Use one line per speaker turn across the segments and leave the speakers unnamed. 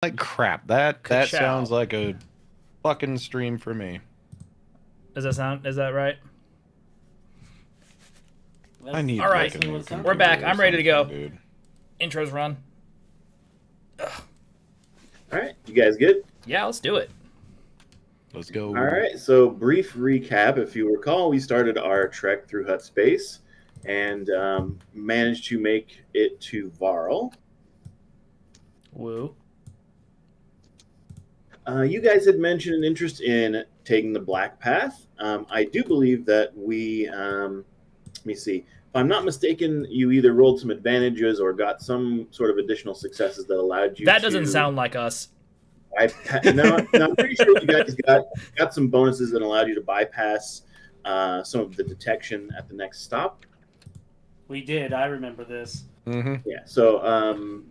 Like crap. That
Ka-chow.
sounds like a fucking stream for me.
Is that right?
I need.
All right,
like, a new
we're back.
computer or
I'm ready to go.
something, dude.
Intros run.
All right, you guys good?
Yeah, let's do it.
Let's go.
All right, so brief recap. If you recall, we started our trek through Hutt space and managed to make it to Varl.
Woo.
You guys had mentioned an interest in taking the Black Path. I do believe that we, let me see, if I'm not mistaken, you either rolled some advantages or got some sort of additional successes that allowed you
That doesn't sound like us.
No, I'm pretty sure you guys got some bonuses that allowed you to bypass some of the detection at the next stop.
We did. I remember this.
Mm-hmm.
Yeah, so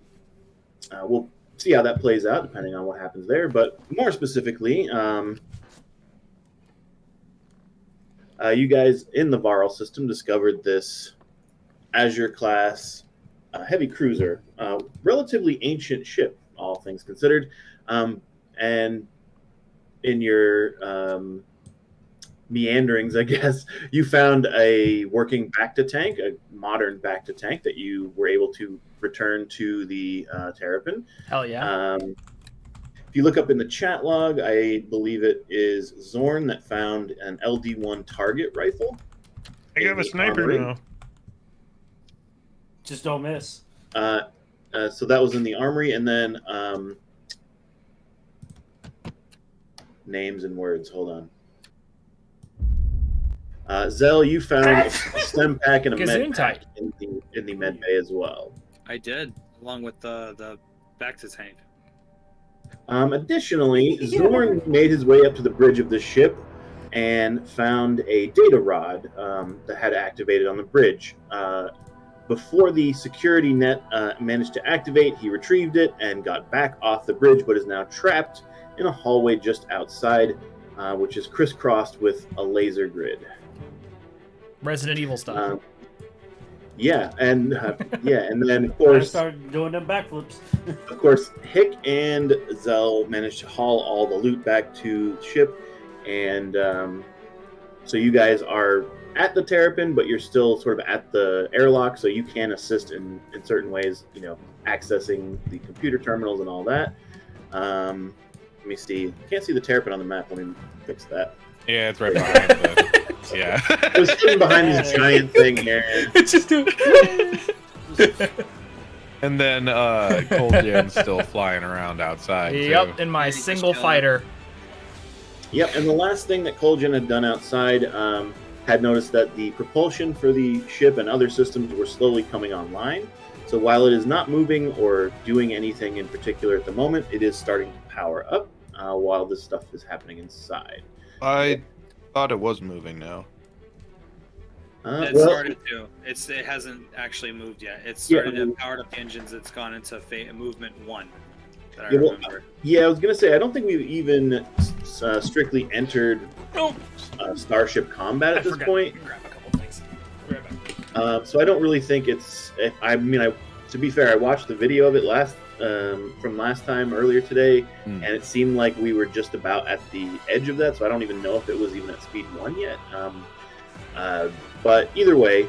we'll see how that plays out depending on what happens there. But more specifically, you guys in the Varl system discovered this Azure class heavy cruiser, relatively ancient ship, all things considered. And in your meanderings, I guess, you found a working Bacta tank, a modern Bacta tank that you were able to return to the Terrapin.
Hell yeah.
If you look up in the chat log, I believe it is Zorn that found an LD1 target rifle.
I have a sniper
armory.
now.
Just don't miss.
So that was in the armory, and then names and words. Hold on. Zell, you found a stem pack and a med pack in the med bay as well.
I did, along with the Bacta tank.
Additionally, Zorn made his way up to the bridge of the ship and found a data rod that had activated on the bridge. Before the security net managed to activate, he retrieved it and got back off the bridge, but is now trapped in a hallway just outside, which is crisscrossed with a laser grid.
Resident Evil style.
Yeah, and then of
I
course,
started doing them backflips.
of course, Hick and Zell managed to haul all the loot back to the ship, and so you guys are at the Terrapin, but you're still sort of at the airlock, so you can assist in certain ways, accessing the computer terminals and all that. Let me see. Can't see the Terrapin on the map. Let me fix that.
Yeah, it's right behind the... Yeah.
I was sitting behind this giant thing here.
It's just
And then Cold Jam's still flying around outside.
Yep,
too.
in my single fighter.
Yep, and the last thing that Colgan had done outside had noticed that the propulsion for the ship and other systems were slowly coming online. So while it is not moving or doing anything in particular at the moment, it is starting to power up while this stuff is happening inside.
I thought it was moving now.
It started to. It hasn't actually moved yet. It started to power up the engines. It's gone into movement 1. That I remember.
Yeah, I was gonna say I don't think we've even strictly entered Starship combat at this point.
Grab a couple things.
So I don't really think it's. To be fair, I watched the video of it from last time earlier today, and it seemed like we were just about at the edge of that. So I don't even know if it was even at speed 1 yet. But either way,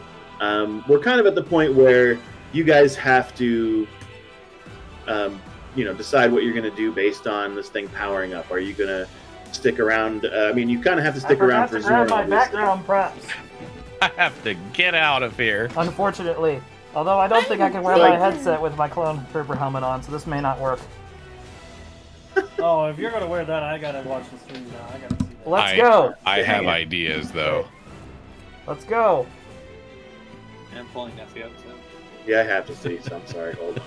we're kind of at the point where you guys have to, decide what you're going to do based on this thing powering up. Are you going to stick around? You kind of have to stick around for Zorn.
my background props.
I have to get out of here.
Unfortunately. Although I don't think I can wear my headset with my clone trooper helmet on, so this may not work. Oh, if you're going to wear that, I got to watch the stream now. I got to see that. Let's go.
I have ideas, though.
Let's go.
And I'm pulling Neffy up, too.
Yeah, I have to see, so I'm sorry. Hold on.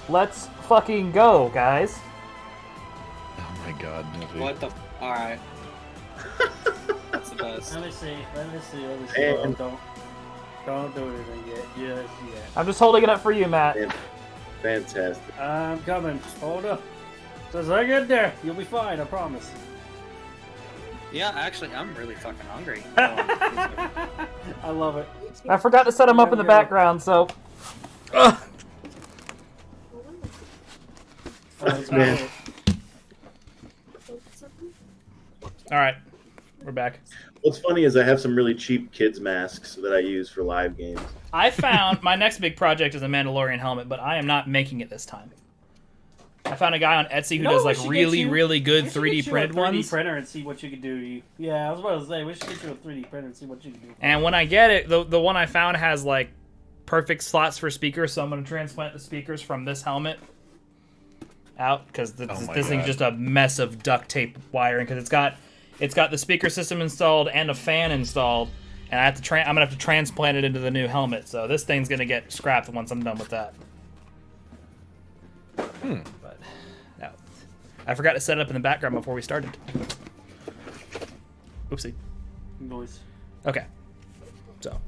Let's fucking go, guys.
Oh my god, Neffy.
What the... Alright. That's the best.
Let me see.
And-
Don't do anything yet. Yes, yeah. I'm just holding it up for you, Matt.
Fantastic.
I'm coming. Hold up. As I get there, you'll be fine, I promise.
Yeah, actually, I'm really fucking hungry.
I love it. I forgot to set him up in the background, so...
Man.
All right, we're back.
What's funny is I have some really cheap kids masks that I use for live games.
I found my next big project is a Mandalorian helmet, but I am not making it this time. I found a guy on Etsy who does like really good 3D printed ones.
3D printer and see what you can do. Yeah, I was about to say we should get you a 3D printer and see what you can do.
And when I get it, the one I found has like perfect slots for speakers, so I'm going to transplant the speakers from this helmet out because this thing's just a mess of duct tape wiring because it's got the speaker system installed and a fan installed, and I'm gonna have to transplant it into the new helmet. So this thing's gonna get scrapped once I'm done with that. But no, I forgot to set it up in the background before we started. Oopsie.
Noise.
Okay. So.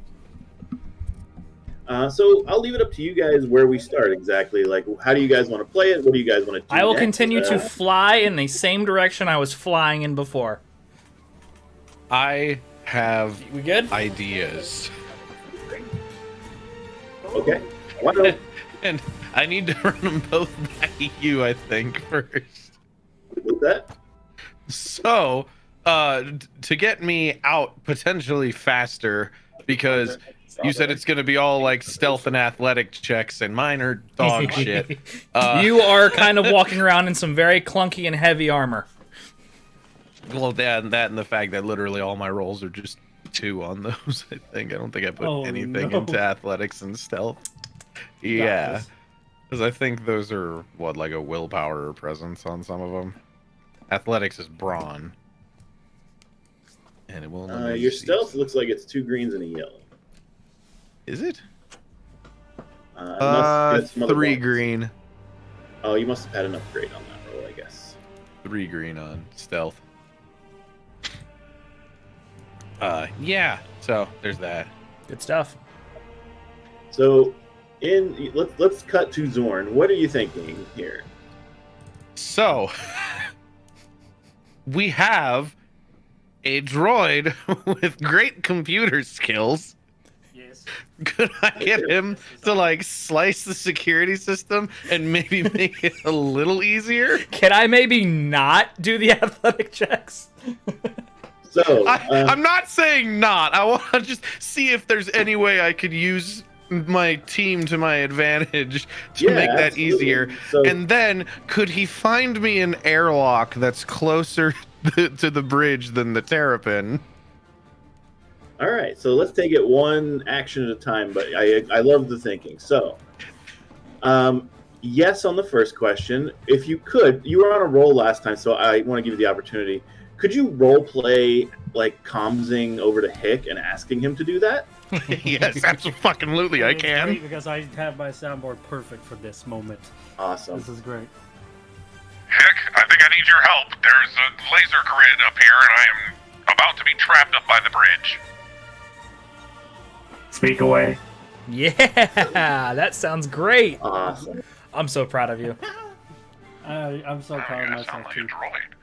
So I'll leave it up to you guys where we start exactly. Like, how do you guys want to play it? What do you guys want to do?
I will
next?
continue to fly in the same direction I was flying in before.
I have
We good?
ideas.
Okay. Why don't
And I need to run them both by you, I think, first.
with that?
So, to get me out potentially faster, because you said it's going to be all like stealth and athletic checks, and mine are dog shit.
You are kind of walking around in some very clunky and heavy armor.
Well, that and the fact that literally all my rolls are just 2 on those. I don't think I put anything into athletics and stealth. Yeah, because I think those are like a willpower or presence on some of them. Athletics is brawn, and it will.
Your stealth looks like it's 2 greens and a yellow.
Is it?
Unless it's some other
3
bonus.
green.
Oh, you must have had an upgrade on that roll, I guess.
3 green on stealth. Yeah. So there's that.
Good stuff.
So, let's cut to Zorn. What are you thinking here?
So we have a droid with great computer skills.
Yes.
Could I get him to like slice the security system and maybe make it a little easier?
Can I maybe not do the athletic checks?
So,
I'm not saying not. I want to just see if there's any way I could use my team to my advantage to make that
absolutely.
easier.
So,
And then, could he find me an airlock that's closer to the bridge than the terrapin?
all right, so let's take it one action at a time, but I love the thinking. So, yes on the first question. If you could, you were on a roll last time, so I want to give you the opportunity. Could you role play like commsing over to Hick and asking him to do that?
Yes, absolutely, I
It's
can.
great because I have my soundboard perfect for this moment.
Awesome.
This is great.
Hick, I think I need your help. There's a laser grid up here, and I am about to be trapped up by the bridge.
Speak away.
Yeah, that sounds great.
Awesome.
I'm so proud of you.
I'm so proud of
Yes,
myself
I'm like
too.
a droid.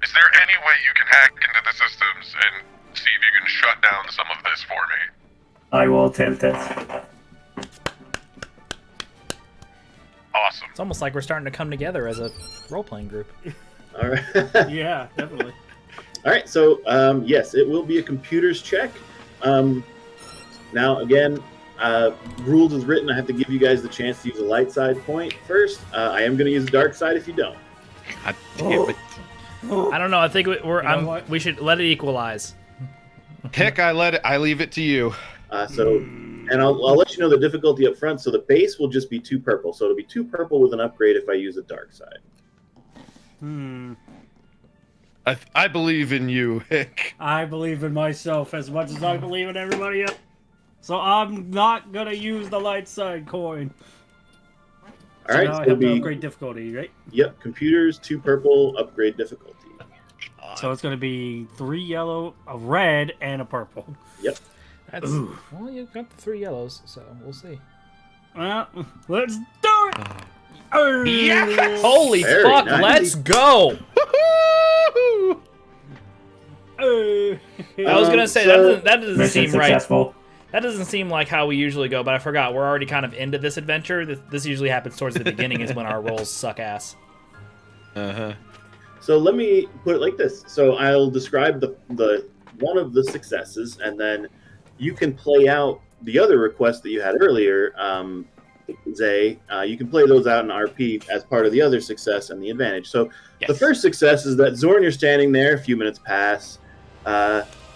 Is there any way you can hack into the systems and see if you can shut down some of this for me?
I will attempt it.
Awesome.
It's almost like we're starting to come together as a role-playing group.
All right.
Yeah, definitely.
All right. So, yes, it will be a computer's check. Now, again, rules is written. I have to give you guys the chance to use a light side point first. I am going to use the dark side if you don't.
God damn it.
I don't know. I think
what?
we should let it equalize.
Hick, I leave it to you.
And I'll let you know the difficulty up front. So the base will just be 2 purple. So it'll be 2 purple with an upgrade if I use a dark side.
I believe in you, Hick.
I believe in myself as much as I believe in everybody else. So I'm not gonna use the light side coin.
All right.
Now
So
I
it'll
have to
be,
upgrade difficulty, right?
yep, computers, 2 purple, upgrade difficulty.
So it's gonna be 3 yellow, a red, and a purple.
Yep.
That's, well, you got the 3 yellows, so we'll see.
Well, let's do it.
Yes!
Holy
Very
fuck!
nice.
Let's go.
Uh,
I was gonna say
so-
that doesn't
Mission
seem right.
successful.
That doesn't seem like how we usually go, but I forgot. We're already kind of into this adventure. This usually happens towards the beginning is when our rolls suck ass.
Uh-huh.
So let me put it like this. So I'll describe the one of the successes, and then you can play out the other requests that you had earlier, Zay. You can play those out in RP as part of the other success and the advantage. So the first success is that Zorn, you're standing there, a few minutes pass.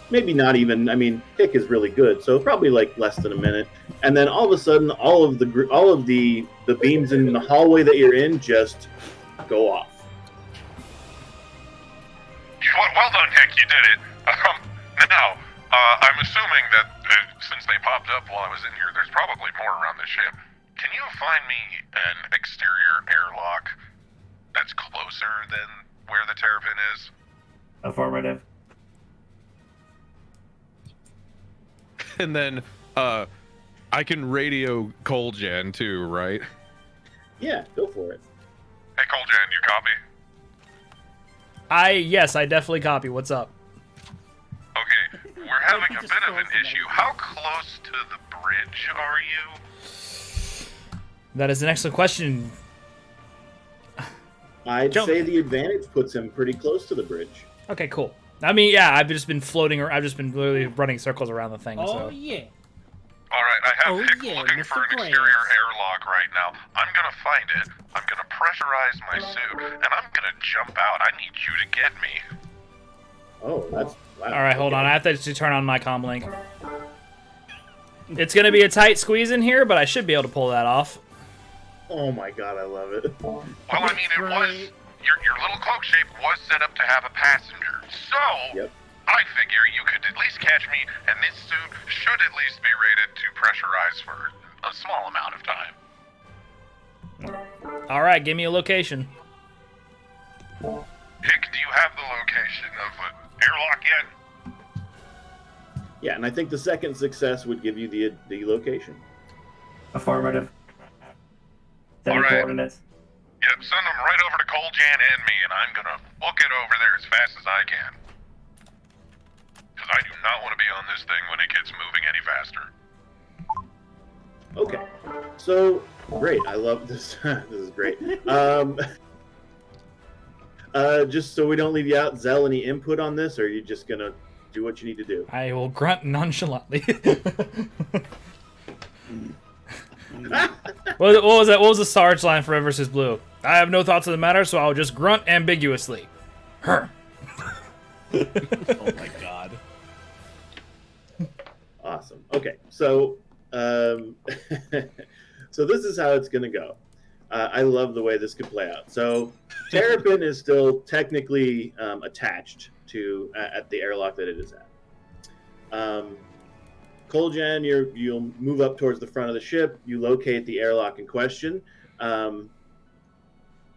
Maybe not even. I mean, Hick is really good, so probably like less than a minute. And then all of a sudden, all of the beams in the hallway that you're in just go off.
Well done, Hick. You did it. Now, I'm assuming that since they popped up while I was in here, there's probably more around the ship. Can you find me an exterior airlock that's closer than where the Terrapin is?
Affirmative.
And then I can radio Coljan too, right?
Yeah, go for it.
Hey, Coljan, you copy?
Yes, I definitely copy. What's up?
Okay, we're having a bit of an issue. How close to the bridge are you?
That is an excellent question.
I'd say the advantage puts him pretty close to the bridge.
Okay, cool. I mean, yeah, I've just been floating, or I've just been literally running circles around the thing.
Oh,
so.
yeah.
All right, I have Hick looking for an exterior airlock right now. I'm gonna find it. I'm gonna pressurize my suit, and I'm gonna jump out. I need you to get me.
Oh, that's wow.
All right, hold on. I have to actually turn on my comm link. It's gonna be a tight squeeze in here, but I should be able to pull that off.
Oh my god, I love it.
Well, I mean, it was your little cloak shape was set up to have a passenger, so I figure you could at least catch me, and this suit should at least be rated to pressurize for a small amount of time.
All right, give me a location.
Hick, do you have the location of an airlock yet?
Yeah, and I think the second success would give you the location.
Affirmative.
All right.
Coordinates.
Yep, send them right over to Coljan and me, and I'm gonna book it over there as fast as I can. Because I do not want to be on this thing when it gets moving any faster.
Okay, so great. I love this. This is great. Just so we don't leave you out, Zell, any input on this, or are you just gonna do what you need to do?
I will grunt nonchalantly. What was that? What was the Sarge line for Red vs. Blue? I have no thoughts on the matter, so I'll just grunt ambiguously. Her.
Oh my god.
Awesome. Okay, so so this is how it's gonna go. I love the way this could play out. So Terrapin is still technically attached to at the airlock that it is at. Coljan, you'll move up towards the front of the ship. You locate the airlock in question.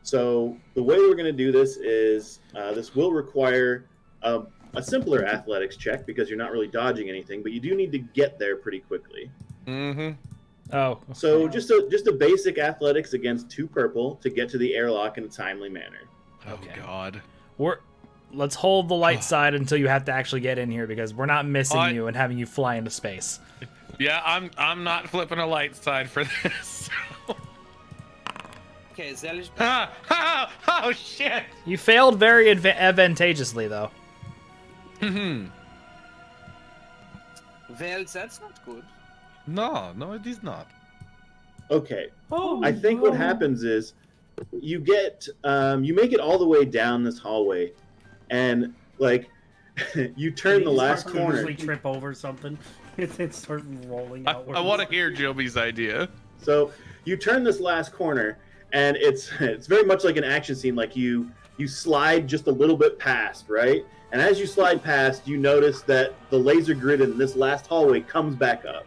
So the way we're going to do this is this will require a simpler athletics check because you're not really dodging anything, but you do need to get there pretty quickly.
Mm-hmm.
Oh.
So just a basic athletics against 2 purple to get to the airlock in a timely manner.
Okay. Oh god.
Let's hold the light side until you have to actually get in here because we're not missing you and having you fly into space.
Yeah, I'm not flipping a light side for this.
Okay, Zell is
Oh shit!
You failed very advantageously though.
Mm-hmm.
Well, that's not good.
No, it is not.
Okay. I think what happens is you get you make it all the way down this hallway, and like you turn the last corner.
Usually trip over something. It's sort of rolling outwards.
I want to hear Joby's idea.
So you turn this last corner, and it's very much like an action scene. Like you slide just a little bit past, right? And as you slide past, you notice that the laser grid in this last hallway comes back up.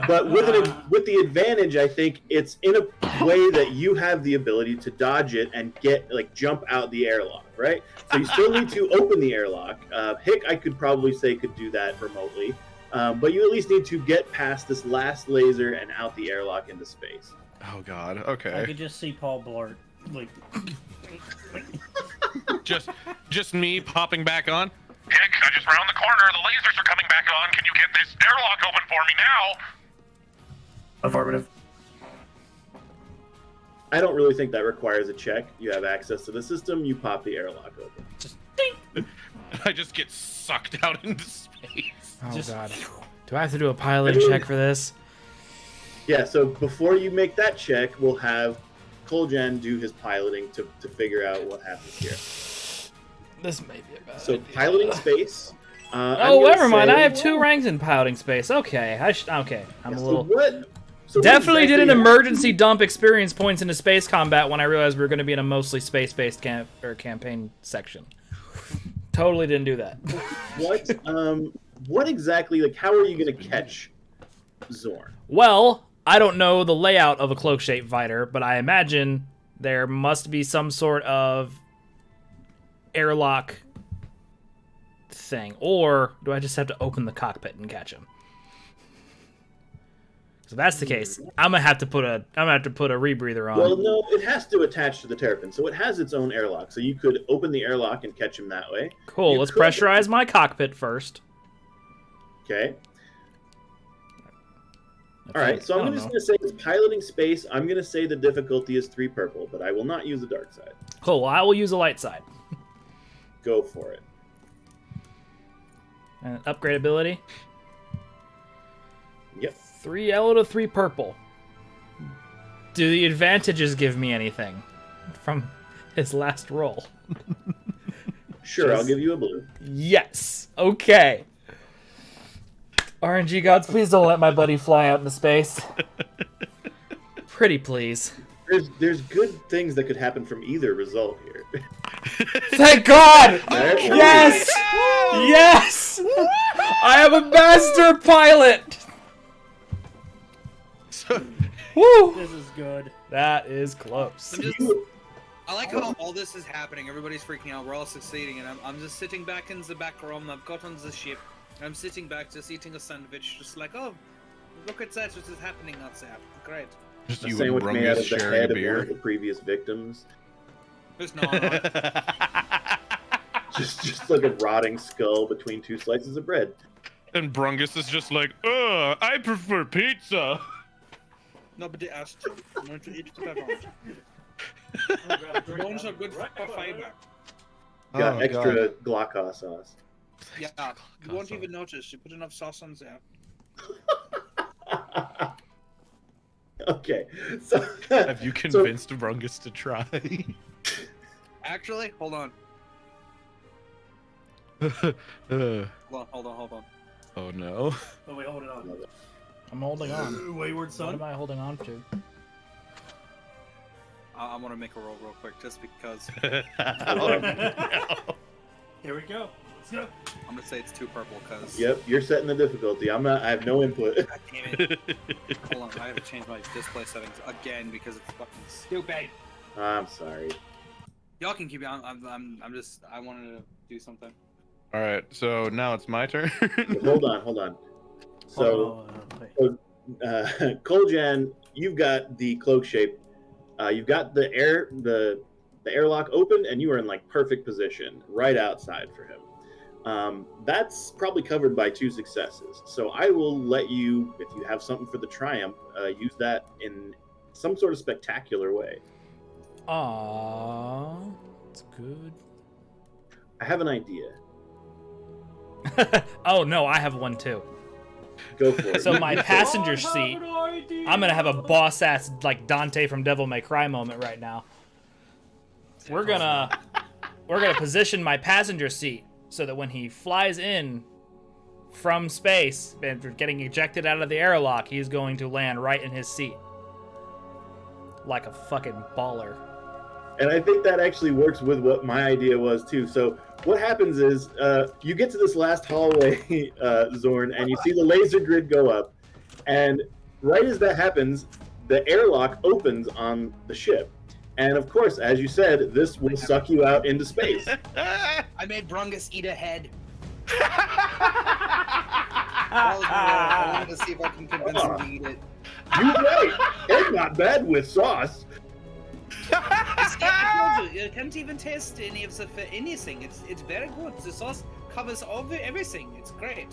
But with the advantage, I think it's in a way that you have the ability to dodge it and jump out the airlock, right? So you still need to open the airlock. Hick, I could probably say could do that remotely, but you at least need to get past this last laser and out the airlock into space.
Oh god. Okay.
I could just see Paul Blart like.
just me popping back on.
Dick, I just round the corner. The lasers are coming back on. Can you get this airlock open for me now?
Affirmative.
I don't really think that requires a check. You have access to the system. You pop the airlock open.
Just ding.
I just get sucked out into space.
Oh god. Do I have to do a pilot check for this?
Yeah, so before you make that check, we'll have Koljan do his piloting to figure out what happens here.
This may be a bad
So
idea.
piloting space.
Oh, never mind. I have 2 ranks in piloting space. Okay, okay. I'm a little.
So
Definitely
what
did an
exactly
emergency dump experience points into space combat when I realized we were going to be in a mostly space-based campaign section. Totally didn't do that.
What exactly? Like, how are you going to catch Zorn?
Well, I don't know the layout of a cloak-shaped fighter, but I imagine there must be some sort of airlock thing. Or do I just have to open the cockpit and catch him? So if that's the case, I'm gonna have to put a rebreather on.
Well, no, it has to attach to the terrapin, so it has its own airlock. So you could open the airlock and catch him that way.
Cool. Let's pressurize my cockpit first.
Okay. All right. So I'm just gonna say it's piloting space. I'm gonna say the difficulty is 3 purple, but I will not use the dark side.
Cool. Well, I will use the light side.
Go for it.
And upgrade ability.
Yep.
3 yellow to 3 purple. Do the advantages give me anything from his last roll?
Sure, I'll give you a blue.
Yes. Okay. RNG gods, please don't let my buddy fly out into space. Pretty please.
There's good things that could happen from either result here.
Thank God! Yes! Yes! I am a master pilot! Woo!
This is good.
That is close.
I like how all this is happening. Everybody's freaking out. We're all succeeding, and I'm just sitting back in the back room. I've got on the ship. I'm sitting back, just eating a sandwich, just like, oh, look at that! What is happening out there? Great.
Just
A
you
sandwich
and
made out
Brungus
of the
sharing
head
a
of one of
beer.
the previous victims.
There's no.
just like a rotting skull between 2 slices of bread.
And Brungus is just like, I prefer pizza.
Nobody asked you. You want to eat whatever. Bones are good for fiber.
Got
Oh,
extra Glockhaw sauce.
Yeah, you won't even notice. You put enough sauce on there.
Okay, so
Have you convinced Brungus to try?
Actually, hold on. Hold on.
Oh no.
Oh wait, hold it on.
I'm holding on.
Wayward
What
son.
am I holding on to?
I want to make a roll real quick, just because.
Oh, no.
Here we go. Let's go.
I'm gonna say it's 2 purple, because.
Yep, you're setting the difficulty. I have no input.
God damn it. Hold on, I have to change my display settings again because it's fucking stupid.
I'm sorry.
Y'all can keep it. I'm just. I wanted to do something.
All right, so now it's my turn.
Hold on. So, Koljan, you've got the cloak shape. You've got the airlock open, and you are in like perfect position right outside for him. That's probably covered by 2 successes. So I will let you, if you have something for the triumph, use that in some sort of spectacular way.
Aww, that's good.
I have an idea.
Oh no, I have one too.
Go for it.
So my passenger seat, I'm gonna have a boss ass like Dante from Devil May Cry moment right now. We're gonna position my passenger seat so that when he flies in from space and getting ejected out of the airlock, he's going to land right in his seat. Like a fucking baller.
And I think that actually works with what my idea was too. So what happens is you get to this last hallway, Zorn, and you see the laser grid go up. And right as that happens, the airlock opens on the ship. And of course, as you said, this will suck you out into space.
I made Brungus eat a head. I wanted to see if I can convince him to eat it.
You're right. It's not bad with sauce.
I told you, you can't even taste any of the anything. It's very good. The sauce covers everything. It's great.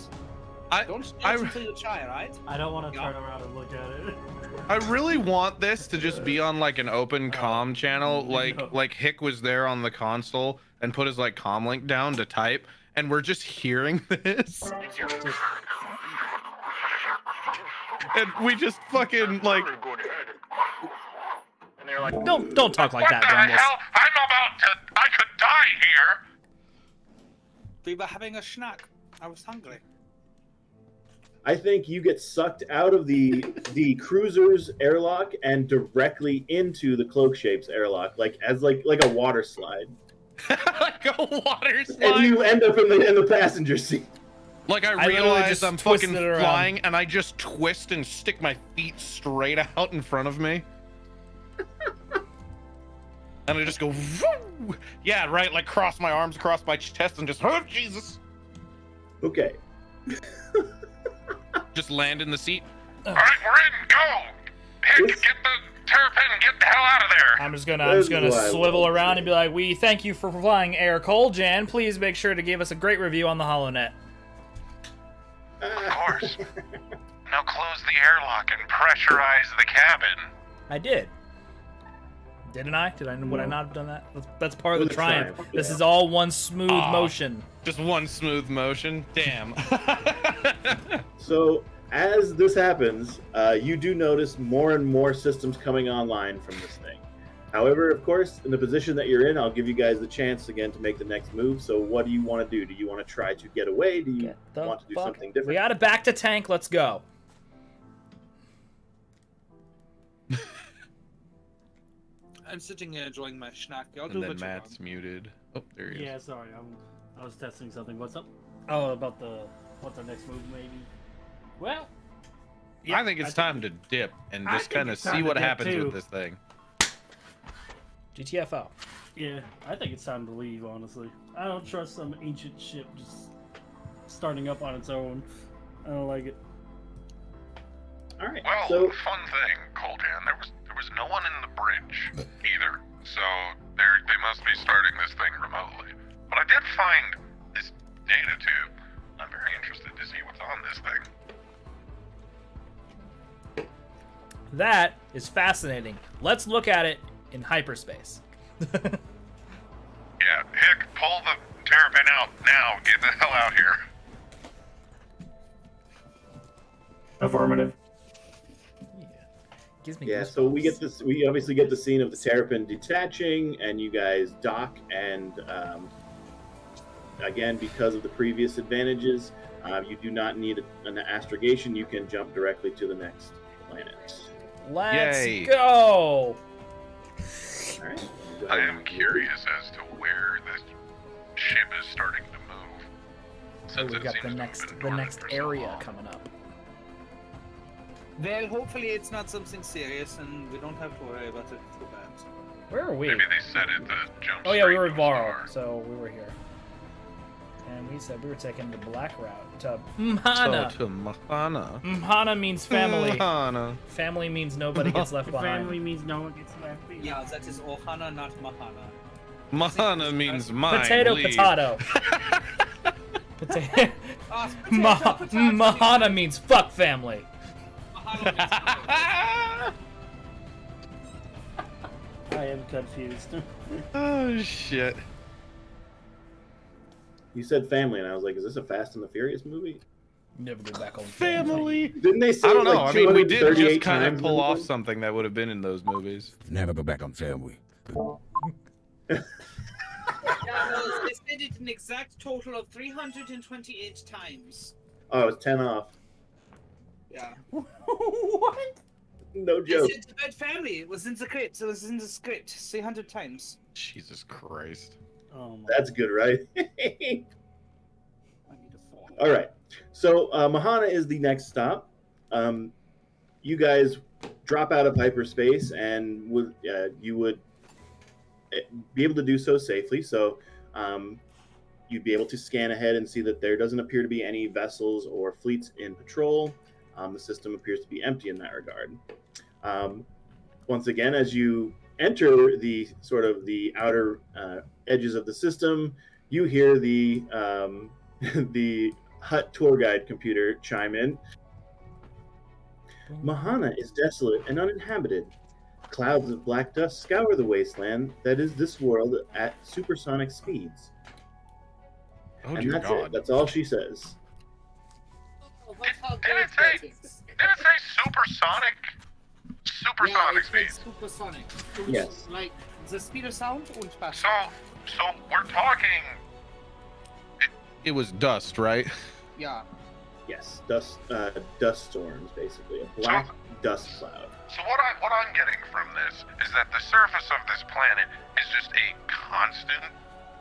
Don't judge until you try, right?
I don't want to turn around and look at it.
I really want this to just be on like an open comm channel, like Hick was there on the console and put his like comm link down to type, and we're just hearing this, and we just fucking like.
Don't talk like that, Dungus.
Hell? I'm about to. I could die here.
We were having a snack. I was hungry.
I think you get sucked out of the cruiser's airlock and directly into the cloak shape's airlock, like a water slide.
Like a water slide.
And you end up in the passenger seat.
Like I realize I'm fucking flying, and I just twist and stick my feet straight out in front of me. And I just go, woo! Yeah, right, like cross my arms across my chest and just, oh, Jesus.
Okay.
Just land in the seat.
All right, we're in. Go. Hick, get the terrapin. Get the hell out of there.
I'm just gonna swivel around and be like, we thank you for flying Air Coljan. Please make sure to give us a great review on the HoloNet.
Of course. Now close the airlock and pressurize the cabin.
I did. Didn't I? Would I not have done that? That's part of the triumph. This is all one smooth motion.
Just one smooth motion. Damn.
So as this happens, you do notice more and more systems coming online from this thing. However, of course, in the position that you're in, I'll give you guys the chance again to make the next move. So what do you want to do? Do you want to try to get away? Do you want to do something different?
We got it back to tank. Let's go.
I'm sitting here enjoying my snack. Y'all do
And then
what you
Matt's
want.
muted. Oh, there he is.
Yeah, sorry, I was testing something. What's up? Oh, about what's our next move, maybe? Well,
yeah, I think it's time to dip and just kind of see what happens with this thing.
GTFO.
Yeah, I think it's time to leave, honestly. I don't trust some ancient ship just starting up on its own. I don't like it.
All right.
Well,
so
fun thing, Coldan. There was no one in the bridge either, so they must be starting this thing remotely. But I did find this data tube. I'm very interested to see what's on this thing.
That is fascinating. Let's look at it in hyperspace.
Yeah, Hick, pull the terrapin out now. Get the hell out here.
Affirmative.
Gives me
yeah,
goosebumps.
so we obviously get the scene of the terrapin detaching, and you guys dock, and again, because of the previous advantages, you do not need an astrogation. You can jump directly to the next planet.
Let's
Yay.
go!
All right.
I am curious as to where this ship is starting to move.
So
Since
we've
it
got
seems
the
to have
next
been dormant for so
area
long.
coming up.
Well, hopefully it's not something serious and we don't have to worry about it too bad.
Where are we?
Maybe they said it to jump.
Oh yeah, we
straight
were
to
in
a
Varro,
star.
so we were here. And we said we were taking the black route to Mhana.
So to Mahana.
Mhana means family.
Mahana.
Family means nobody gets left behind.
Family means no one gets left behind.
Yeah, that is Ohana, not Mahana.
Mahana means mine.
Potato,
leave.
potato. Potato.
Potato.
Mahana means fuck family.
Mahana means
I am confused.
Oh shit.
You said family, and I was like, "Is this a Fast and the Furious movie?"
Never go back on
Family.
Didn't they say?
I don't know.
Like
I mean, we did
238
just kind of
times
pull
in the
off
movie?
something that would have been in those movies.
Never go back on family.
Yeah, no, they said it an exact total of 328 times.
Oh, it's 10 off.
Yeah.
What?
No
They
joke.
said the word family. It was in the script. It was in the script 300 times.
Jesus Christ.
Oh my.
That's good, right?
I need a phone.
All right. So Mahana is the next stop. You guys drop out of hyperspace, and you would be able to do so safely. So you'd be able to scan ahead and see that there doesn't appear to be any vessels or fleets in patrol. The system appears to be empty in that regard. Once again, as you enter the sort of the outer edges of the system, you hear the the Hutt tour guide computer chime in. Mahana is desolate and uninhabited. Clouds of black dust scour the wasteland that is this world at supersonic speeds.
Oh,
And
dear
that's
God.
it. That's all she says.
Did it say supersonic? Supersonic
yeah,
speeds.
Supersonic.
Yes.
Like the speed of sound and faster.
So we're talking.
It was dust, right?
Yeah.
Yes, dust storms, basically. A black dust cloud.
So what I'm getting from this is that the surface of this planet is just a constant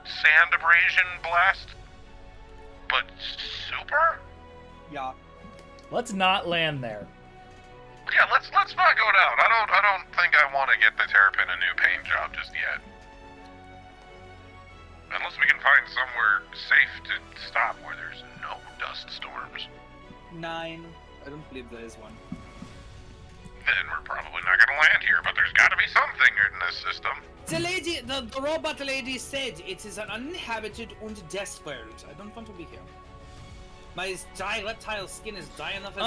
sand abrasion blast, but super.
Yeah.
Let's not land there.
Yeah, let's not go down. I don't think I want to get the Terrapin a new paint job just yet. Unless we can find somewhere safe to stop where there's no dust storms.
9. I don't believe there is one.
Then we're probably not gonna land here, but there's gotta be something in this system.
The robot lady said it is an uninhabited and death world. I don't want to be here. My dry reptile skin is dry enough as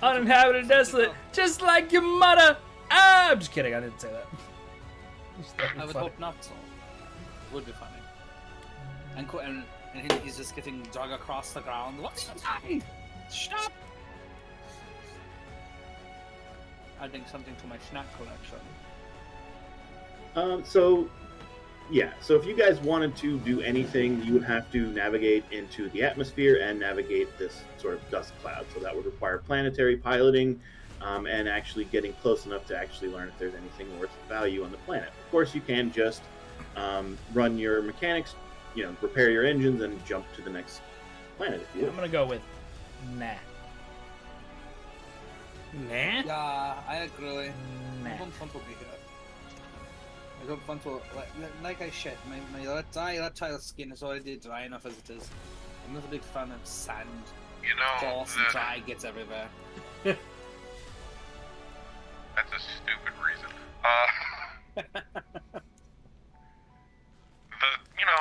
Uninhabited, desolate, just like your mother. Ah, I'm just kidding. I didn't say that.
I would hope not so. It would be funny. And he's just getting dug across the ground. What's the time? Stop! Adding something to my snack collection.
So if you guys wanted to do anything, you would have to navigate into the atmosphere and navigate this sort of dust cloud. So that would require planetary piloting and actually getting close enough to actually learn if there's anything worth value on the planet. Of course, you can just run your mechanics, repair your engines and jump to the next planet if you would.
I'm gonna go with nah.
Nah?
Yeah, I agree.
Nah.
I don't want to be here. I don't want to, like I said, my dry reptile skin is already dry enough as it is. I'm not a big fan of sand. False and dry gets everywhere.
That's a stupid reason.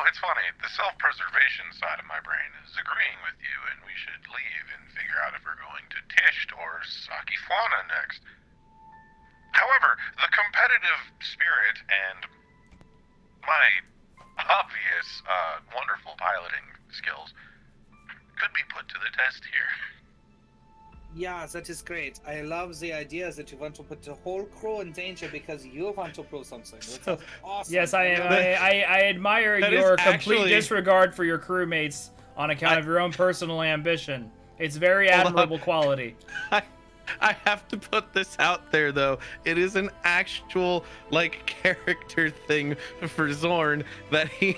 It's funny. The self-preservation side of my brain is agreeing with you, and we should leave and figure out if we're going to Tisht or Sakifwana next. However, the competitive spirit and my obvious, wonderful piloting skills could be put to the test here.
Yeah, that is great. I love the idea that you want to put the whole crew in danger because you want to prove something. That's awesome.
Yes, I admire your complete disregard for your crewmates on account of your own personal ambition. It's very admirable quality.
I have to put this out there, though. It is an actual, character thing for Zorn that he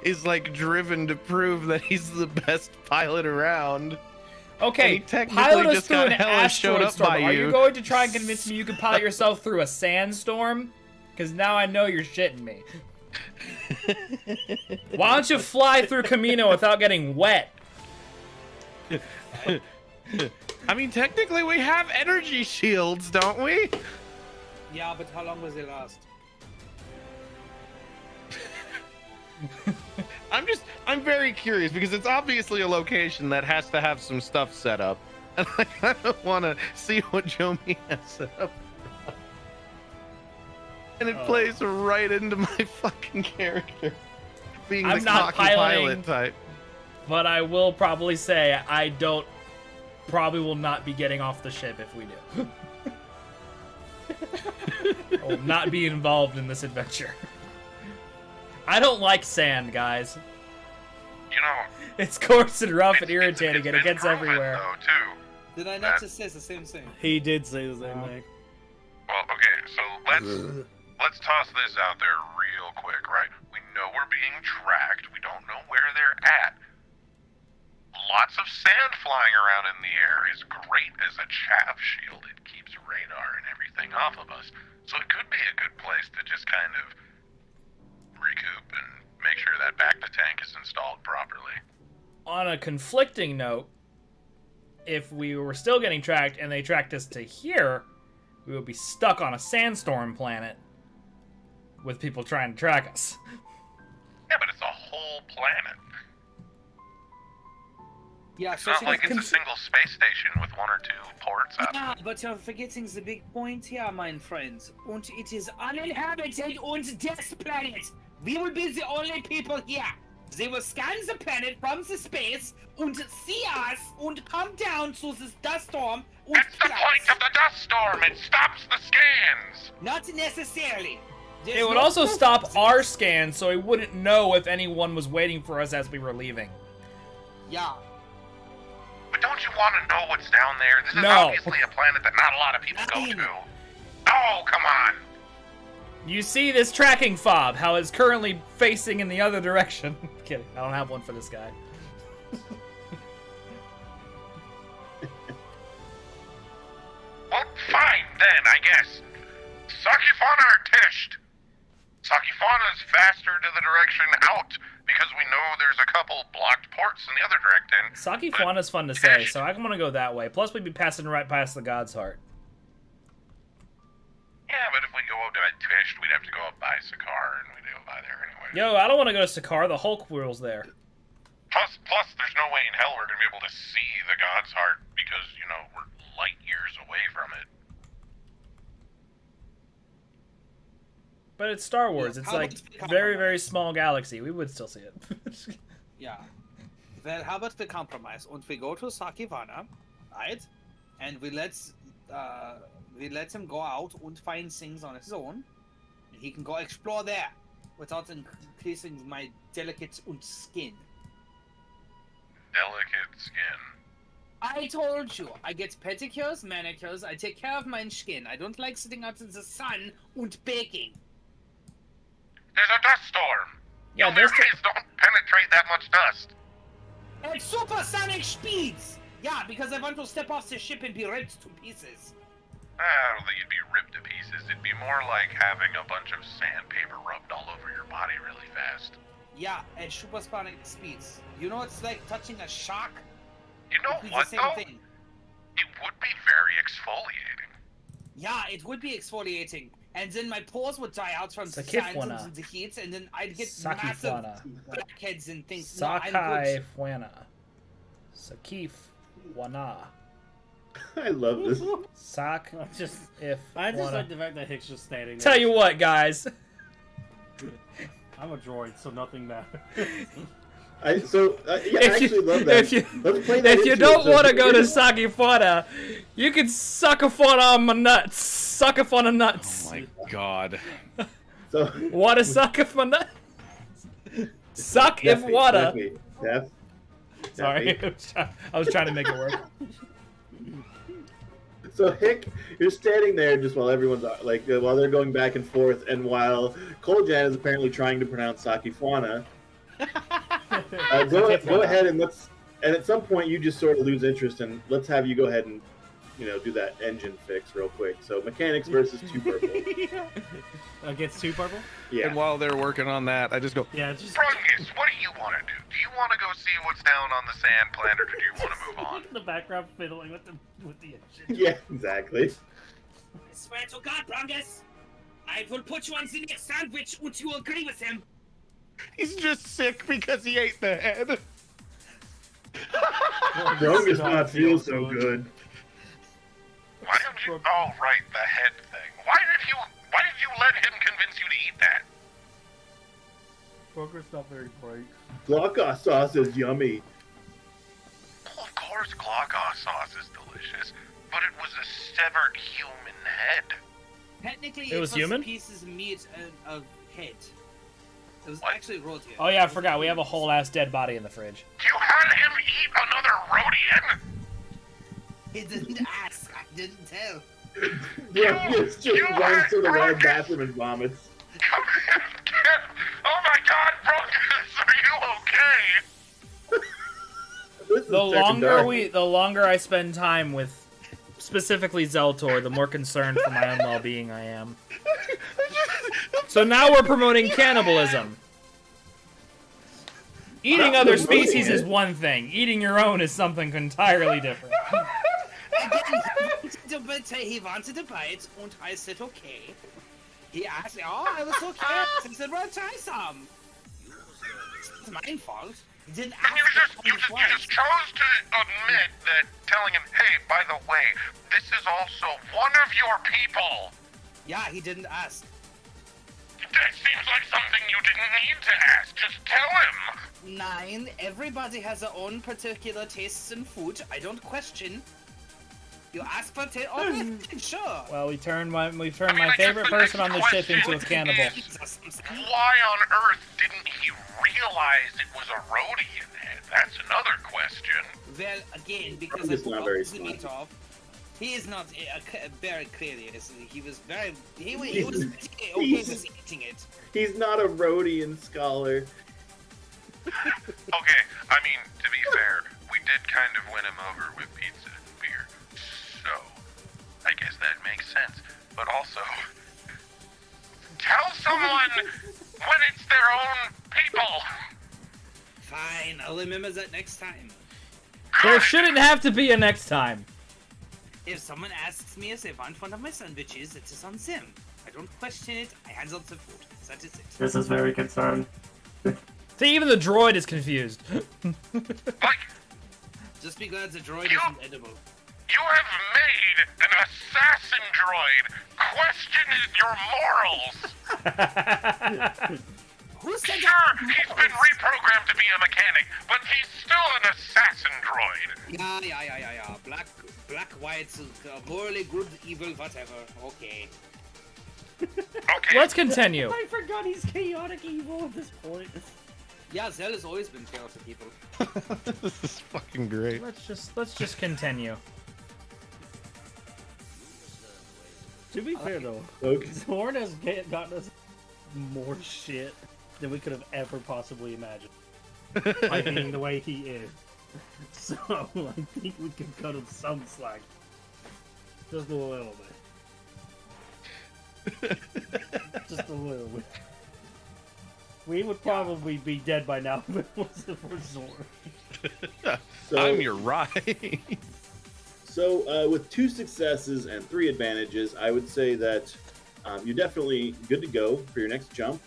is, driven to prove that he's the best pilot around.
Okay, pilot us through an asteroid storm. Are you going to try and convince me you can pilot yourself through a sandstorm? Because now I know you're shitting me. Why don't you fly through Camino without getting wet?
I mean, technically we have energy shields, don't we?
Yeah, but how long will they last?
I'm very curious because it's obviously a location that has to have some stuff set up. And I kind of want to see what Jomi has set up. And it plays right into my fucking character. Being the cocky pilot type.
But I will probably say I probably will not be getting off the ship if we do. I will not be involved in this adventure. I don't like sand, guys. It's coarse and rough and irritating, and it gets everywhere.
Did I not just say the same thing?
He did say the same thing.
Well, okay, so let's toss this out there real quick, right? We know we're being tracked. We don't know where they're at. Lots of sand flying around in the air is great as a chaff shield. It keeps radar and everything off of us. So it could be a good place to just kind of recoup and make sure that back-to-tank is installed properly.
On a conflicting note, if we were still getting tracked and they tracked us to here, we would be stuck on a sandstorm planet with people trying to track us.
Yeah, but it's a whole planet.
Yeah,
It's not like it's a single space station with 1 or 2 ports.
Yeah, but you're forgetting the big point here, my friends. And it is uninhabited and death planet. We will be the only people here. They will scan the planet from the space and see us and come down to this dust storm.
That's the point of the dust storm. It stops the scans.
Not necessarily.
It would also stop our scans, so we wouldn't know if anyone was waiting for us as we were leaving.
Yeah.
But don't you want to know what's down there? This is
No.
obviously a planet that not a lot of people go to. Oh, come on.
You see this tracking fob, how it's currently facing in the other direction. Kidding, I don't have one for this guy.
Well, fine then, I guess. Sakifana are tished. Sakifana is faster to the direction out because we know there's a couple blocked ports in the other direction.
Sakifana's fun to say, so I'm gonna go that way. Plus, we'd be passing right past the God's Heart.
Yeah, but if we go up to Tished, we'd have to go up by Sakar, and we'd go by there anyway.
Yo, I don't want to go to Sakar. The Hulk rules there.
Plus, there's no way in hell we're gonna be able to see the God's Heart because, you know, we're light years away from it.
But it's Star Wars. It's like very, very small galaxy. We would still see it.
Yeah. Well, how about we compromise? And we go to Sakivana, right? And we let him go out and find things on his own. And he can go explore there without increasing my delicate skin.
Delicate skin.
I told you, I get pedicures, manicures, I take care of my skin. I don't like sitting out in the sun and baking.
There's a dust storm.
Yeah,
Your rays don't penetrate that much dust.
At supersonic speeds! Yeah, because I want to step off the ship and be ripped to pieces.
I don't think you'd be ripped to pieces. It'd be more like having a bunch of sandpaper rubbed all over your body really fast.
Yeah, at supersonic speeds. You know it's like touching a shark?
You know
It'd be
what,
the same
though?
thing.
It would be very exfoliating.
Yeah, it would be exfoliating. And then my pores would dry out from the
Sakifwana.
sand and the heat, and then I'd get massive
Sakifwana.
blackheads and things. No, I'm good.
Sakifwana. Sakifwana.
I love this.
Sak.
I just
If.
like
wanna.
the fact that Hick's just standing there.
Tell you what, guys.
I'm a droid, so nothing matters.
I
If
actually
you-
love that.
if you-
Let's play that
If you
into
don't
it.
want to go to Sakifwana, you can Sakifwana on my nuts. Sakifwana nuts.
Oh my god.
So,
Want to Sakifwana? Suck if
Defi,
wanna.
Defi, Def.
Sorry,
Defi.
I was trying to make it work.
So Hick, you're standing there just while everyone's while they're going back and forth, and while Koljan is apparently trying to pronounce Sakifwana. Go ahead and and at some point you just sort of lose interest, and let's have you go ahead and do that engine fix real quick. So mechanics versus 2 purple.
Against 2 purple?
Yeah.
And while they're working on that, I just go,
Yeah, just
Brungus, what do you want to do? Do you want to go see what's down on the sand planet, or do you want to move on?
in the background fiddling with the engine.
Yeah, exactly.
I swear to God, Brungus, I will put you on the next sandwich and you agree with him.
he's just sick because he ate the head.
Brung does not feel so good.
Why don't you? Oh, right, the head thing. Why did you let him convince you to eat that?
Broker's not very bright.
Glocka sauce is yummy.
Well, of course, Glocka sauce is delicious, but it was a severed human head.
Technically,
It was human?
pieces of meat of head. It was
What?
actually roti.
Oh yeah, I forgot. We have a whole ass dead body in the fridge.
You had him eat another Rhodian?
He didn't ask. I didn't tell.
Brungus just
you
runs to the
are
red
Brungus.
bathroom and vomits.
Come here, kid. Oh my God, Brungus, are you okay?
This is
The longer I spend time with specifically Zeltor, the more concerned for my own well-being I am. So now we're promoting cannibalism. Eating other species is one thing. Eating your own is something entirely different.
He wanted to bite, and I said okay. He asked, oh, I was okay. I said, well, try some. It's my fault. He didn't
And you just chose to admit that telling him, hey, by the way, this is also one of your people.
Yeah, he didn't ask.
That seems like something you didn't need to ask. Just tell him.
9. Everybody has their own particular tastes in food. I don't question. You ask for taste. Oh, sure.
Well, we turned my favorite person on the ship into a cannibal.
Why on earth didn't he realize it was a Rhodian head? That's another question.
Well, again, because
It's not very
the meat off. He is not very clearly. He was very. He was okay with eating it.
He's not a Rhodian scholar.
Okay, I mean, to be fair, we did kind of win him over with pizza and beer. So, I guess that makes sense. But also, tell someone when it's their own people.
Fine, I'll remember that next time.
There shouldn't have to be a next time.
If someone asks me if they want one of my sandwiches, it is on them. I don't question it. I hand out the food. That is it.
This is very concerned.
See, even the droid is confused.
Like,
Just be glad the droid isn't edible.
you have made an assassin droid question your morals.
Who said
Sure, he's been reprogrammed to be a mechanic, but he's still an assassin droid.
Yeah. Black, white, morally good, evil, whatever. Okay.
Okay.
Let's continue.
I forgot he's chaotic evil at this point.
Yeah, Zell has always been chaotic evil.
This is fucking great.
Let's just continue.
To be fair though,
Okay.
Zorn has gotten us more shit than we could have ever possibly imagined. By being the way he is. So I think we can cut him some slack. Just a little bit. Just a little bit. We would probably be dead by now if it wasn't for Zorn.
I'm your right.
So, with 2 successes and 3 advantages, I would say that you're definitely good to go for your next jump.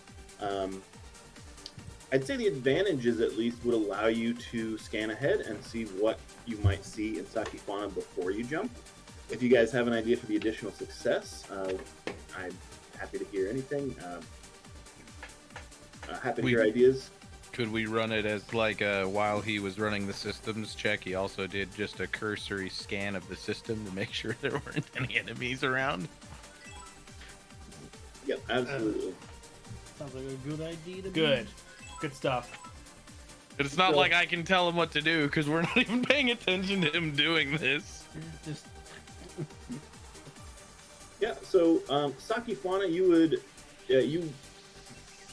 I'd say the advantages at least would allow you to scan ahead and see what you might see in Sakifana before you jump. If you guys have an idea for the additional success, I'm happy to hear anything. Happy to hear ideas.
Could we run it as like while he was running the systems check, he also did just a cursory scan of the system to make sure there weren't any enemies around?
Yep, absolutely.
Sounds like a good idea to me.
Good stuff.
But it's not like I can tell him what to do because we're not even paying attention to him doing this.
Just
Yeah, so Sakifana, you would you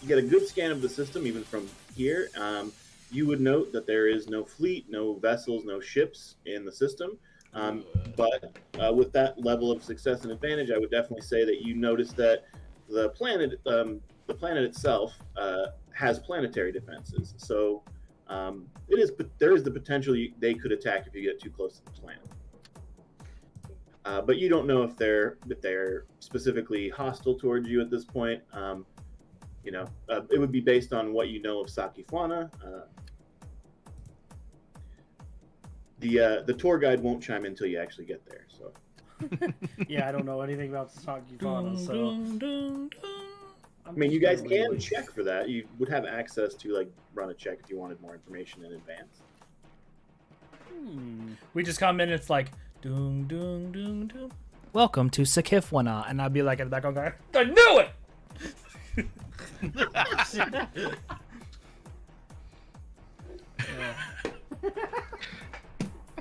get a good scan of the system even from here. You would note that there is no fleet, no vessels, no ships in the system. But with that level of success and advantage, I would definitely say that you notice that the planet itself has planetary defenses. So there is the potential they could attack if you get too close to the planet. But you don't know if they're specifically hostile towards you at this point. It would be based on what you know of Sakifana. The tour guide won't chime in until you actually get there. So.
yeah, I don't know anything about Sakifana, so.
I mean, you guys can check for that. You would have access to run a check if you wanted more information in advance.
We just come in and it's like doom doom doom doom. Welcome to Sakifwana, and I'd be like in the background going, I knew it.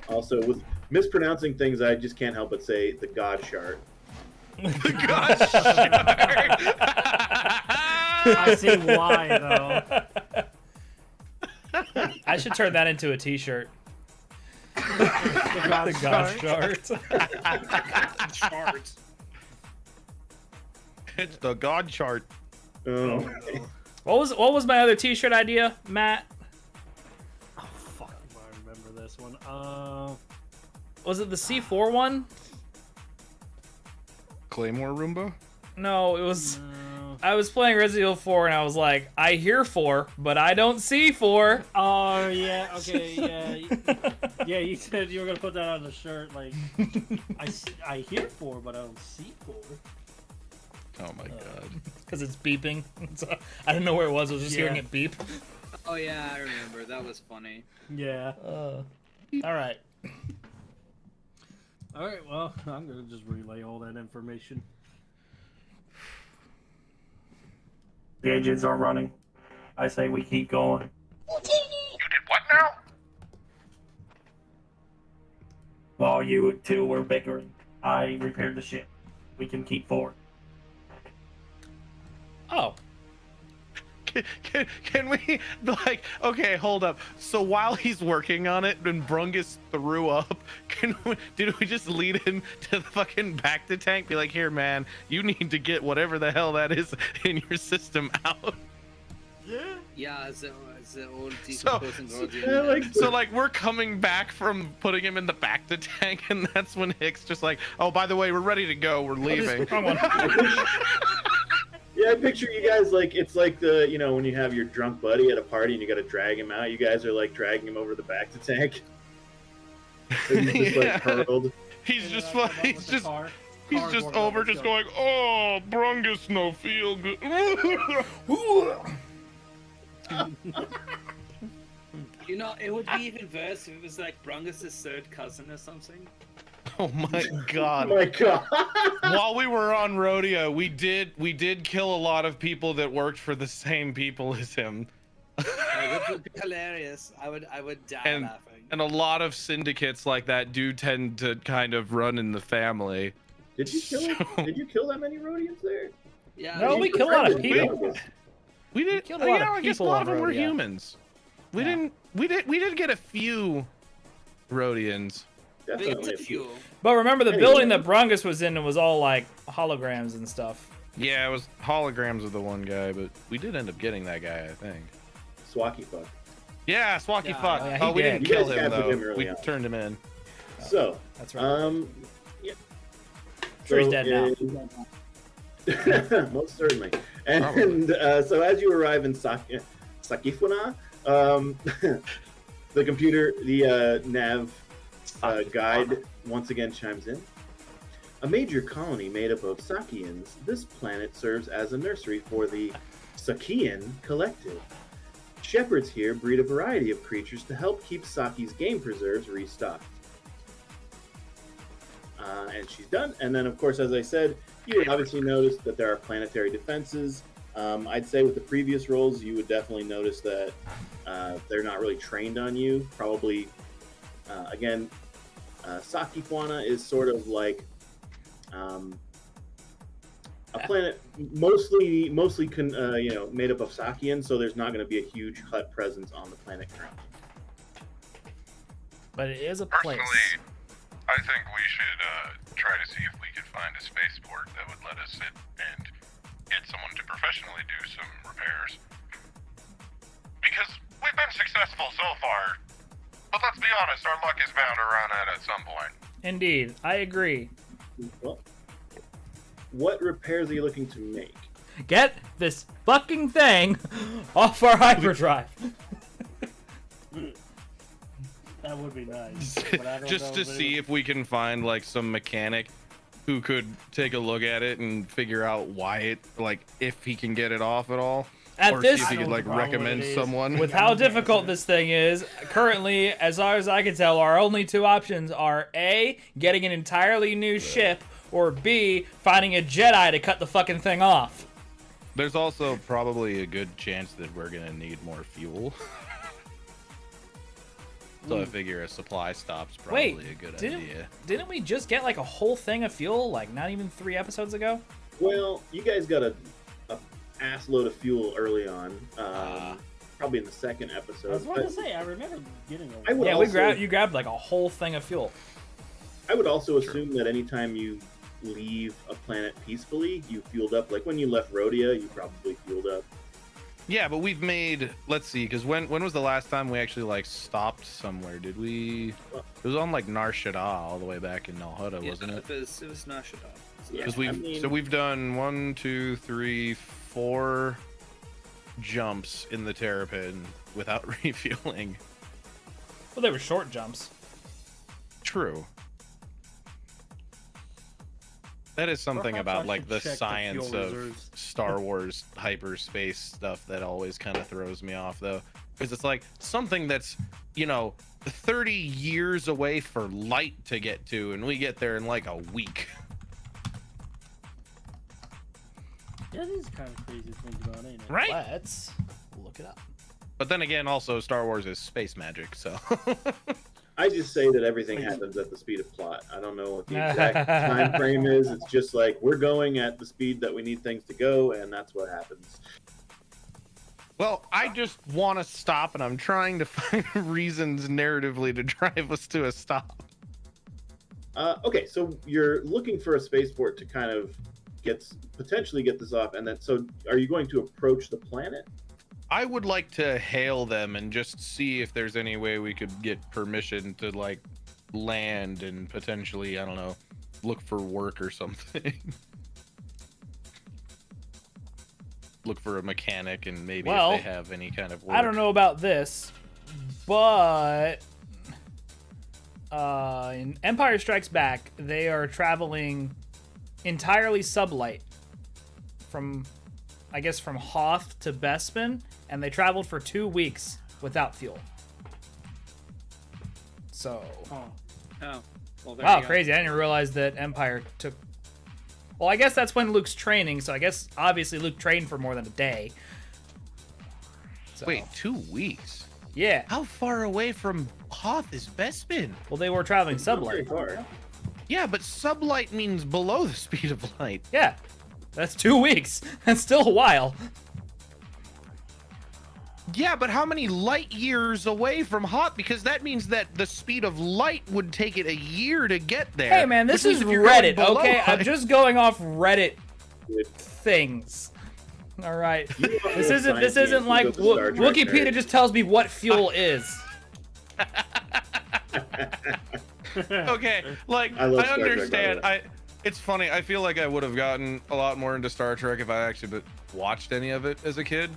Also, with mispronouncing things, I just can't help but say the God Shard.
The God Shard.
I see why, though.
I should turn that into a T-shirt.
The God
Shard.
Chart.
It's the God chart.
Oh.
What was my other T-shirt idea, Matt?
Oh, fuck, if I remember this one.
Was it the C4 one?
Claymore Roomba?
No, it was. I was playing Resident Evil 4 and I was like, I hear 4, but I don't see 4.
Oh yeah, okay, yeah, yeah. You said you were gonna put that on the shirt. Like, I hear 4, but I don't see 4.
Oh my god.
Because it's beeping. So I didn't know where it was. I was just hearing it beep.
Oh yeah, I remember. That was funny.
Yeah.
All right.
All right. Well, I'm gonna just relay all that information.
The agents are running. I say we keep going.
You did what now?
While you two were bickering, I repaired the ship. We can keep forward.
Oh.
Can we, like, okay, hold up. So while he's working on it and Brungus threw up, did we just lead him to the fucking back to tank? Be like, here, man, you need to get whatever the hell that is in your system out.
Yeah, the old decomposing
like, so like we're coming back from putting him in the back to tank, and that's when Hicks just like, oh, by the way, we're ready to go. We're leaving.
Yeah, I picture you guys like it's like the when you have your drunk buddy at a party and you got to drag him out. You guys are like dragging him over the back to tank. So he's just like hurled.
He's just over, just going, oh, Brungus no feel good.
It would be even worse if it was like Brungus' third cousin or something.
Oh my god.
Oh my god.
While we were on rodeo, we did kill a lot of people that worked for the same people as him.
That would be hilarious. I would die laughing.
And a lot of syndicates like that do tend to kind of run in the family.
Did you kill that many Rhodians there?
Yeah.
No, we killed a lot of people.
We did.
killed a lot of
I guess a
people
lot
on
of them were
rodeo.
humans. We did get a few Rhodians.
Definitely.
But remember, the building that Brungus was in was all like holograms and stuff.
Yeah, it was holograms of the one guy, but we did end up getting that guy, I think.
Swacky fuck.
Yeah, Swacky
Yeah,
fuck.
yeah,
Oh, we
did.
didn't
You
kill
guys
him
captured
though.
him early
We
on.
turned him in.
So,
That's right.
yeah.
Sure he's dead now.
Most certainly. And so as you arrive in Sakifuna, the computer, the nav guide once again chimes in. A major colony made up of Sakians, this planet serves as a nursery for the Sakian collective. Shepherds here breed a variety of creatures to help keep Saki's game preserves restocked. And she's done. And then, of course, as I said, you would obviously notice that there are planetary defenses. I'd say with the previous roles, you would definitely notice that they're not really trained on you. Probably, again, Sakifwana is sort of like a planet mostly made up of Sakians, so there's not going to be a huge Hutt presence on the planet currently.
But it is a place.
Personally, I think we should try to see if we can find a spaceport that would let us sit and get someone to professionally do some repairs. Because we've been successful so far, but let's be honest, our luck is bound to run out at some point.
Indeed, I agree.
Well, what repairs are you looking to make?
Get this fucking thing off our hyperdrive.
That would be nice. But I don't
Just
know
to see if we can find like some mechanic who could take a look at it and figure out why it, like, if he can get it off at all.
At
or
this-
see if he
I know
could like
the problem
recommend
it is.
someone.
With how difficult this thing is, currently, as far as I can tell, our only two options are A, getting an entirely new ship, or B, finding a Jedi to cut the fucking thing off.
There's also probably a good chance that we're gonna need more fuel. So I figure a supply stop's probably a good idea.
Didn't we just get like a whole thing of fuel, like not even 3 episodes ago?
Well, you guys got a ass load of fuel early on, probably in the second episode.
I was about to
but
say, I remember getting
I would
Yeah,
also,
you grabbed like a whole thing of fuel.
I would also assume that anytime you leave a planet peacefully, you fueled up. Like when you left Rhodia, you probably fueled up.
Yeah, but we've made. Let's see, because when was the last time we actually like stopped somewhere? Did we? It was on like Nar Shaddaa all the way back in Hutt, wasn't it?
It was Nashada.
Yeah,
Because we've done 1, 2, 3, 4 jumps in the Terrapin without refueling.
Well, they were short jumps.
True. That is something
Perhaps
about
I
like
should
the
check the
science
fuel
of
reserves.
Star Wars hyperspace stuff that always kind of throws me off, though, because it's like something that's, you know, 30 years away for light to get to, and we get there in like a week.
Yeah, this is kind of crazy to think about, ain't it?
Right?
Let's look it up.
But then again, also Star Wars is space magic, so.
I just say that everything happens at the speed of plot. I don't know what the exact time frame is. It's just like we're going at the speed that we need things to go, and that's what happens.
Well, I just want to stop, and I'm trying to find reasons narratively to drive us to a stop.
Okay, so you're looking for a spaceport to kind of potentially get this off, and then so are you going to approach the planet?
I would like to hail them and just see if there's any way we could get permission to like land and potentially, I don't know, look for work or something. Look for a mechanic and maybe if they have any kind of work.
I don't know about this, but in Empire Strikes Back, they are traveling entirely sublight from, I guess, from Hoth to Bespin, and they traveled for 2 weeks without fuel. So,
Oh. Well, there
wow,
you go.
crazy! I didn't realize that Empire took. Well, I guess that's when Luke's training. So I guess obviously Luke trained for more than a day. So,
Wait, 2 weeks?
yeah.
How far away from Hoth is Bespin?
Well, they were traveling
Not very
sublight.
far.
Yeah, but sublight means below the speed of light.
Yeah, that's 2 weeks. That's still a while.
Yeah, but how many light years away from Hoth? Because that means that the speed of light would take it a year to get there.
Hey, man, this
which means
is
if you're going
Reddit,
below
okay? I'm
light-
just going off Reddit things. All right. This isn't like Wikipedia just tells me what fuel is.
Okay, like
I love
I
Star Trek, by the
understand.
way.
It's funny. I feel like I would have gotten a lot more into Star Trek if I actually watched any of it as a kid.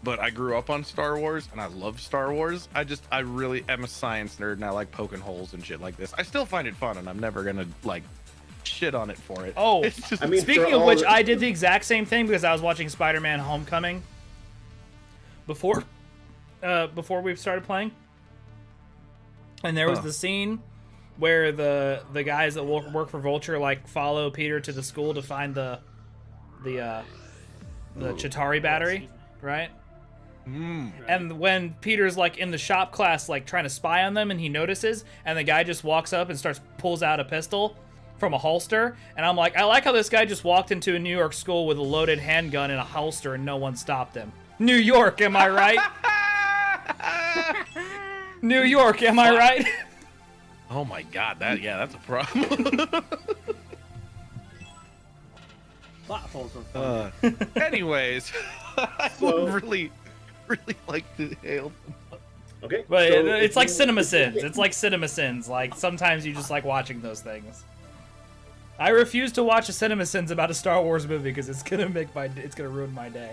But I grew up on Star Wars, and I love Star Wars. I really am a science nerd, and I like poking holes and shit like this. I still find it fun, and I'm never gonna like shit on it for it.
Oh,
It's just,
I mean,
speaking
for
of
all
which,
the-
I did the exact same thing because I was watching Spider-Man: Homecoming before we started playing, and there was the scene where the guys that work for Vulture like follow Peter to the school to find the Chitauri battery, right? And when Peter's like in the shop class, like trying to spy on them, and he notices, and the guy just walks up and pulls out a pistol from a holster, and I'm like, I like how this guy just walked into a New York school with a loaded handgun and a holster, and no one stopped him. New York, am I right? New York, am I right?
oh my god, that's a problem.
Platforms are fun.
Anyways, I
So-
would really like to hail them.
Okay.
But
so
it's like
if you-
cinema sins. It's like cinema sins. Like sometimes you just like watching those things. I refuse to watch a cinema sins about a Star Wars movie because it's gonna ruin my day.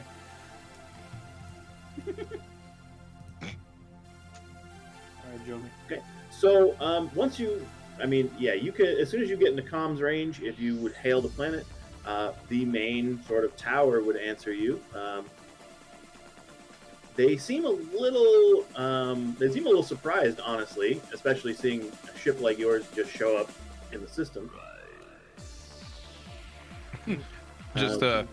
Alright, Joey.
Okay. So once you, you could, as soon as you get into comms range, if you would hail the planet, the main sort of tower would answer you. They seem a little surprised, honestly, especially seeing a ship like yours just show up in the system.
Just
We're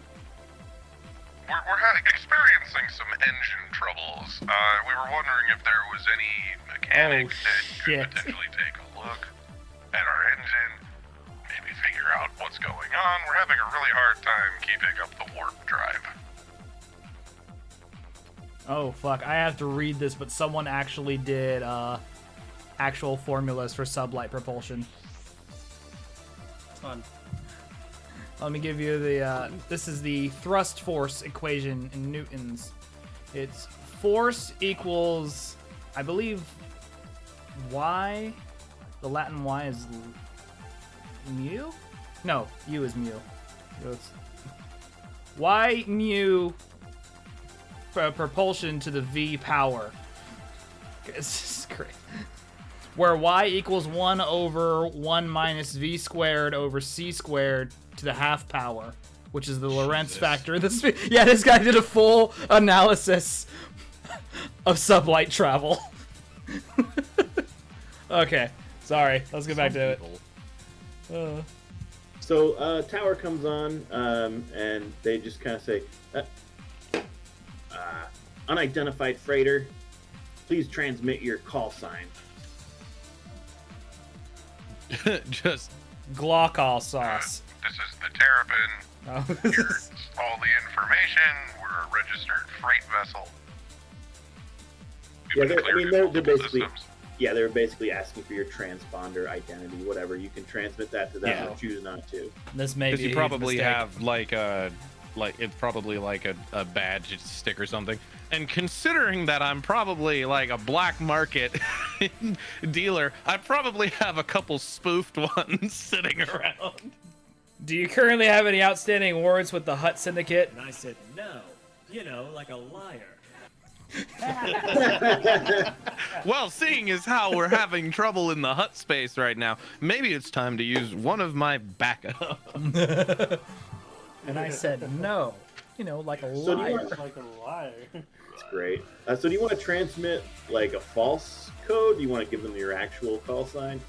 experiencing some engine troubles. We were wondering if there was any mechanic that
shit.
could potentially take a look at our engine, maybe figure out what's going on. We're having a really hard time keeping up the warp drive.
Oh fuck! I have to read this, but someone actually did actual formulas for sublight propulsion.
Fun.
Let me give you the. This is the thrust force equation in newtons. It's force equals, I believe, y. The Latin y is mu. No, u is mu. So it's Y mu propulsion to the V power. This is great. Where y equals 1 over 1 minus v squared over c squared to the half power, which is the Lorentz factor. Yeah, this guy did a full analysis of sublight travel. Okay, sorry. Let's get back to it.
So tower comes on, and they just kind of say, unidentified freighter, please transmit your call sign.
Just
Glockall sauce.
This is the Terrapin.
Oh.
Here's all the information. We're a registered freight vessel.
Yeah, they're basically, they're basically asking for your transponder identity, whatever. You can transmit that to them or choose not to.
This may be
you probably have it's probably like a badge stick or something. And considering that I'm probably like a black market dealer, I probably have a couple spoofed ones sitting around.
Do you currently have any outstanding warrants with the Hutt Syndicate?
And I said, no. You know, like a liar.
Well, seeing as how we're having trouble in the Hutt space right now, maybe it's time to use one of my backup.
And I said, no. You know, like a liar.
So do you want,
Like a liar.
That's great. So do you want to transmit like a false code? Do you want to give them your actual call sign?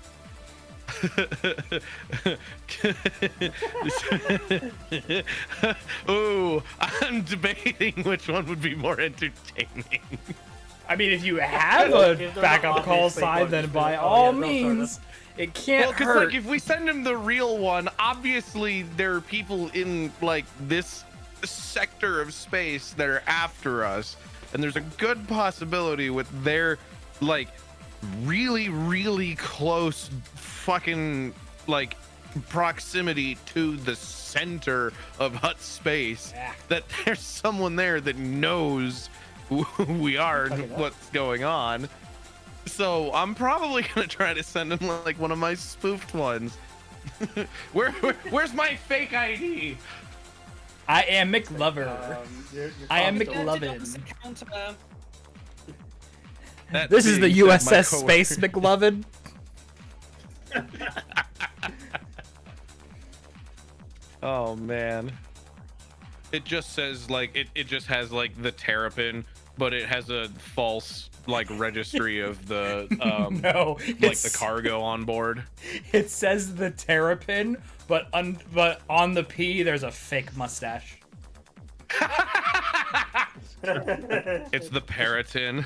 Ooh, I'm debating which one would be more entertaining.
I mean, if you have a backup call sign, then by all means, it can't
Well, because
hurt.
like if we send him the real one, obviously there are people in like this sector of space that are after us, and there's a good possibility with their like really, really close fucking like proximity to the center of Hutt space that there's someone there that knows who we are and what's going on. So I'm probably gonna try to send him like one of my spoofed ones. Where's my fake ID?
I am McLover. I am McLovin. This is the USS Space McLovin.
Oh man. It just says like it just has like the Terrapin, but it has a false like registry of the
No,
like the cargo on board.
It says the Terrapin, but on the P there's a fake mustache.
It's the Paratin.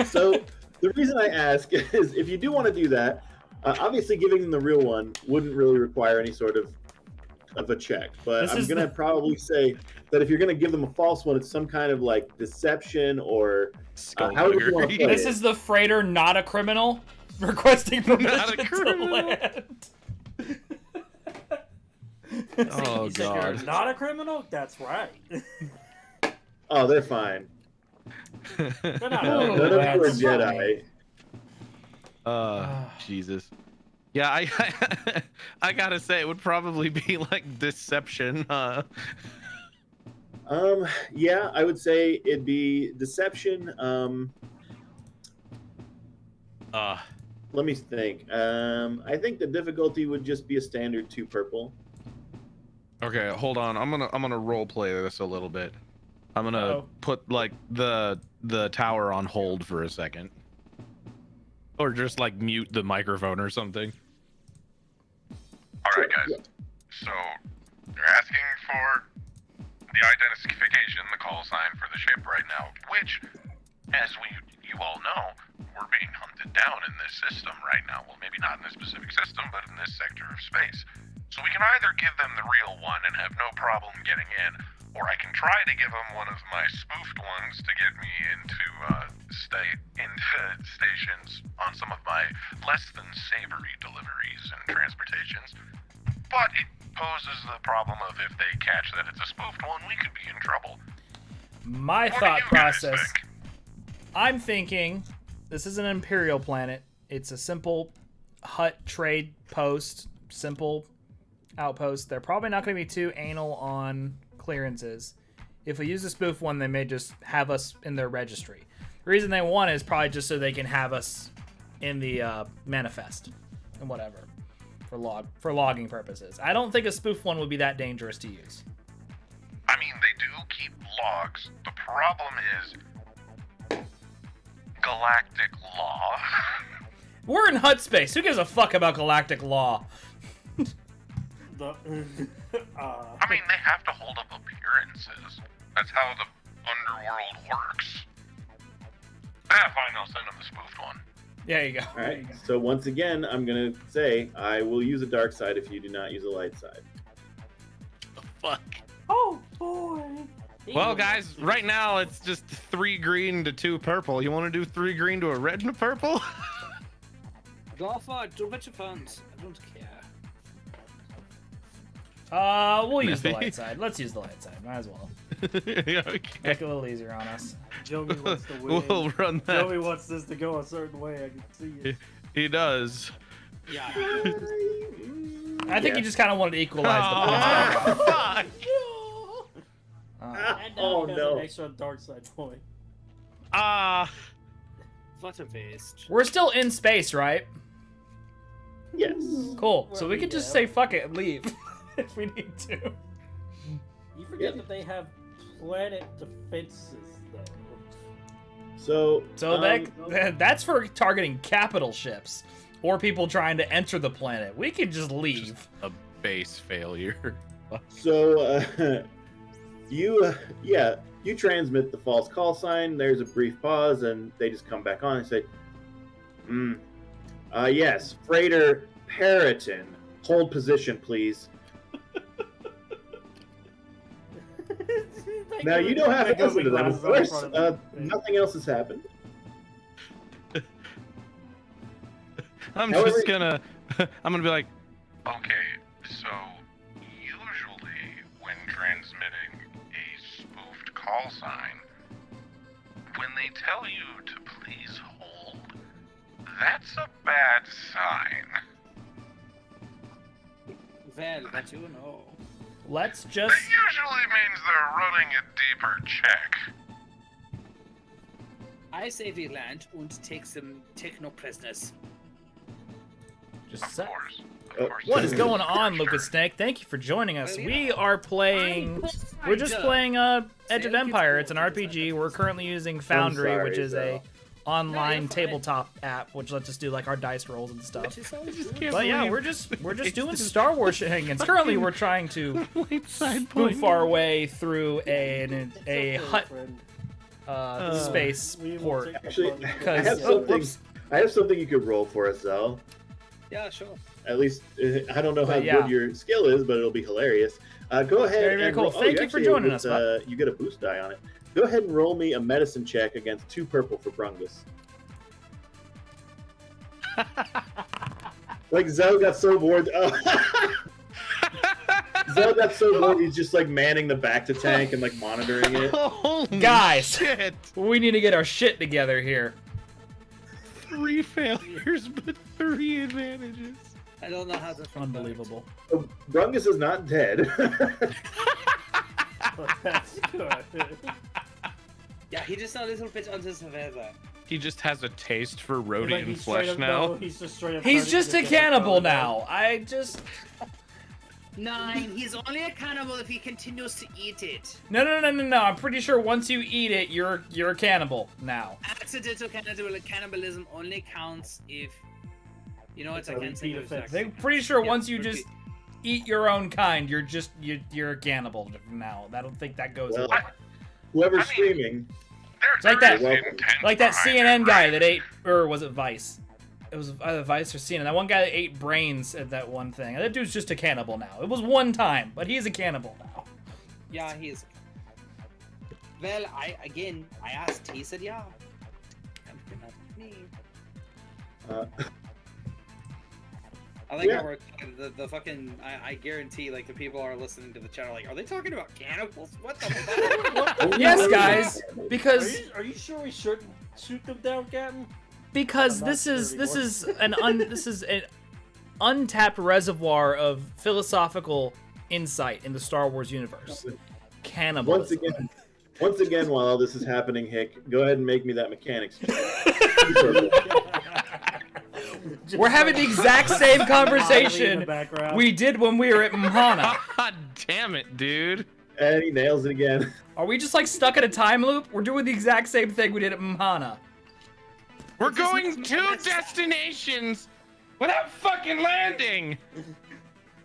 So the reason I ask is if you do want to do that, obviously giving them the real one wouldn't really require any sort of a check. But I'm going to probably say that if you're going to give them a false one, it's some kind of like deception or however you want to play
This is the freighter, not a criminal, requesting permission to land.
Oh god.
You're not a criminal? That's right.
Oh, they're fine.
They're not
None of you are Jedi.
Jesus. Yeah, I gotta say it would probably be like deception.
Yeah, I would say it'd be deception. Let me think. I think the difficulty would just be a standard 2 purple.
Okay, hold on. I'm gonna role play this a little bit. I'm gonna put like the tower on hold for a second, or just like mute the microphone or something.
All right, guys. So you're asking for the identification, the call sign for the ship right now, which, as you all know, we're being hunted down in this system right now. Well, maybe not in this specific system, but in this sector of space. So we can either give them the real one and have no problem getting in, or I can try to give them one of my spoofed ones to get me into stations on some of my less than savory deliveries and transportations. But it poses the problem of if they catch that it's a spoofed one, we could be in trouble.
My thought process. I'm thinking this is an Imperial planet. It's a simple Hutt trade simple outpost. They're probably not going to be too anal on clearances. If we use a spoof one, they may just have us in their registry. The reason they want it is probably just so they can have us in the manifest and whatever for logging purposes. I don't think a spoof one would be that dangerous to use.
I mean, they do keep logs. The problem is galactic law.
We're in Hutt space. Who gives a fuck about galactic law?
I mean, they have to hold up appearances. That's how the underworld works. Fine, I'll send them the spoofed one.
There you go.
All right. So once again, I'm gonna say I will use a dark side if you do not use a light side.
The fuck.
Oh boy.
Well, guys, right now it's just 3 green to 2 purple. You want to do 3 green to a red and a purple?
Go for it. Do what you want. I don't care.
We'll use the light side. Let's use the light side. Might as well.
Okay.
Make it a little easier on us.
Joey wants to win.
We'll run that.
Joey wants this to go a certain way. I can see it.
He does.
Yeah.
I think he just kind of wanted to equalize the points.
Fuck!
And now
Oh,
he has
no.
an extra dark side point.
What a waste.
We're still in space, right?
Yes.
Cool.
Well,
So we could just
yeah.
say fuck it and leave if we need to.
You forget that they have planet defenses, though.
So.
So that's for targeting capital ships or people trying to enter the planet. We could just leave.
A base failure.
So, you transmit the false call sign. There's a brief pause, and they just come back on and say, yes, freighter Periton, hold position, please. Now, you don't have to listen to them, of course. Nothing else has happened.
I'm gonna be like,
Okay, so usually when transmitting a spoofed call sign, when they tell you to please hold, that's a bad sign.
Well, but you know.
Let's
That
just.
usually means they're running a deeper check.
I say we land and take no prisoners.
Just
Of course. Of course.
What is going on, Lucas Snake? Thank you for joining us. We are playing. We're just playing Edge of Empire. It's an RPG. We're currently using Foundry,
sorry,
which is a
Zell.
online tabletop app, which lets us do like our dice rolls and stuff. But yeah, we're just doing Star Wars shenanigans. Currently, we're trying to spoof our way through a Hutt space
We will
port.
take the
Actually,
fun.
I have something. I have something you could roll for us, Zell.
Yeah, sure.
At least I don't know how
But yeah.
good your skill is, but it'll be hilarious. Go ahead.
Very, very
and
cool.
roll-
Thank you for joining us, bud.
You get a boost die on it. Go ahead and roll me a medicine check against 2 purple for Brungus. Like Zell got so bored. Zell got so bored. He's just like manning the back to tank and like monitoring it.
holy
Guys.
shit!
We need to get our shit together here.
3 failures, but 3 advantages.
I don't know how to.
Unbelievable.
So Brungus is not dead.
That's good.
Yeah, he just a little bit under the weather.
He just has a taste for Rhodian
Like, he's straight
flesh
up-
now.
no, he's just straight up
He's
turning
just a
into
cannibal
now.
now. I just.
9. He's only a cannibal if he continues to eat it.
No. I'm pretty sure once you eat it, you're a cannibal now.
Accidental cannibalism only counts if. You know,
It's
I
a
can't think
repeat
of
offense.
exactly.
They're pretty sure
Yeah,
once you
repeat.
just eat your own kind, you're a cannibal now. I don't think that goes
Well,
away.
Whoever's
I mean-
streaming,
It's like that-
there is intent
Like that
behind
CNN
it,
guy
right?
that ate, or was it Vice? It was either Vice or CNN. That one guy that ate brains at that one thing. That dude's just a cannibal now. It was one time, but he's a cannibal now.
Yeah, he is. Well, I asked. He said, yeah. Me. I like
Yeah.
how we're the fucking. I guarantee, like the people are listening to the channel. Like, are they talking about cannibals? What the fuck?
Yes, guys,
Are
because
you sure we shouldn't shoot them down, Captain?
because
I'm not
this is
sure
this
anymore.
is this is untapped reservoir of philosophical insight in the Star Wars universe. Cannibalism.
Once again, while all this is happening, Hick, go ahead and make me that mechanics check.
We're having the exact same conversation we did when we were at Mhana.
God damn it, dude.
And he nails it again.
Are we just like stuck in a time loop? We're doing the exact same thing we did at Mhana.
We're going to destinations without fucking landing.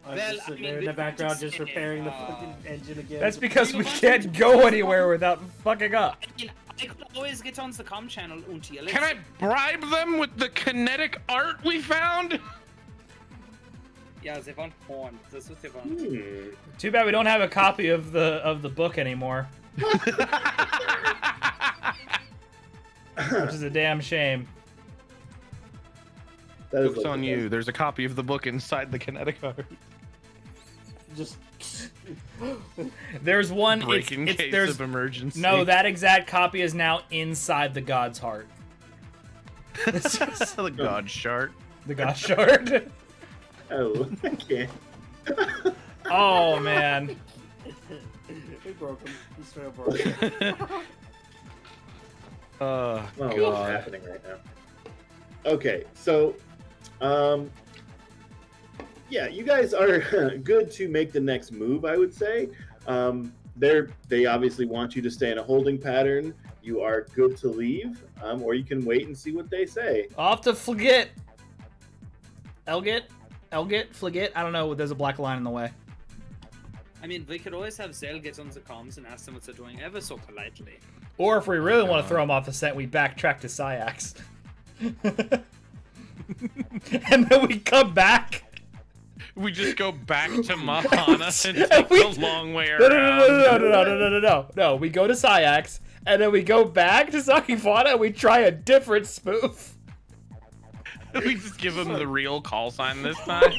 I'm just sitting there in the background just repairing the fucking engine again.
That's because we can't go anywhere without fucking up.
I could always get on the comm channel until.
Can I bribe them with the kinetic art we found?
Yeah, they want porn. That's what they want.
Too bad we don't have a copy of the book anymore. Which is a damn shame.
Joke's on you. There's a copy of the book inside the kinetic art.
Just
there's one.
Break in case of emergency.
No, that exact copy is now inside the God's heart.
The God shard.
The God shard.
Oh, I can't.
Oh man.
We broke him. He straight up broke him.
Oh,
God.
what's happening right now? Okay, so, yeah, you guys are good to make the next move, I would say. They obviously want you to stay in a holding pattern. You are good to leave, or you can wait and see what they say.
Off to Fligit. Elgit, Fligit. I don't know. There's a black line in the way.
I mean, we could always have Zell get on the comms and ask them what they're doing ever so politely.
Or if we really want to throw them off the scent, we backtrack to Syax. And then we come back.
We just go back to Mahana and take the long way around.
No. We go to Syax, and then we go back to Sakifana, and we try a different spoof.
We just give him the real call sign this time.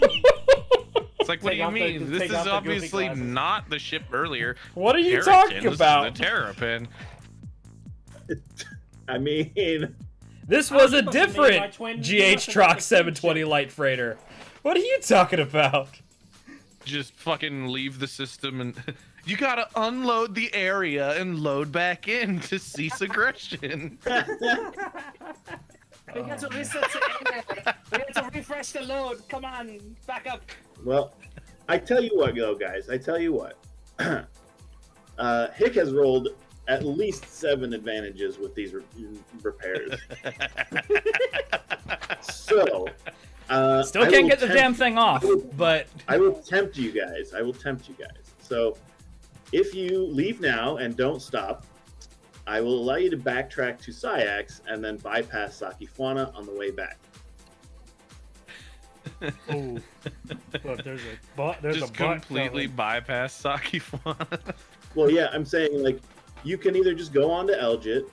It's like, what do you mean? This is obviously not the ship earlier.
What are you talking about?
This is the Terrapin.
I mean...
This was a different GH Trox 720 light freighter. What are you talking about?
Just fucking leave the system and... You gotta unload the area and load back in to cease aggression.
We got to reset the area. We got to refresh the load. Come on, back up.
Well, I tell you what, though, guys. I tell you what. Hick has rolled at least 7 advantages with these repairs. So,
still can't get the damn thing off, but
I will tempt you guys. So, if you leave now and don't stop, I will allow you to backtrack to Syax and then bypass Sakifwana on the way back.
Oh, look, there's
just completely bypass Sakifwana.
Well, yeah, I'm saying, like, you can either just go on to Elgit,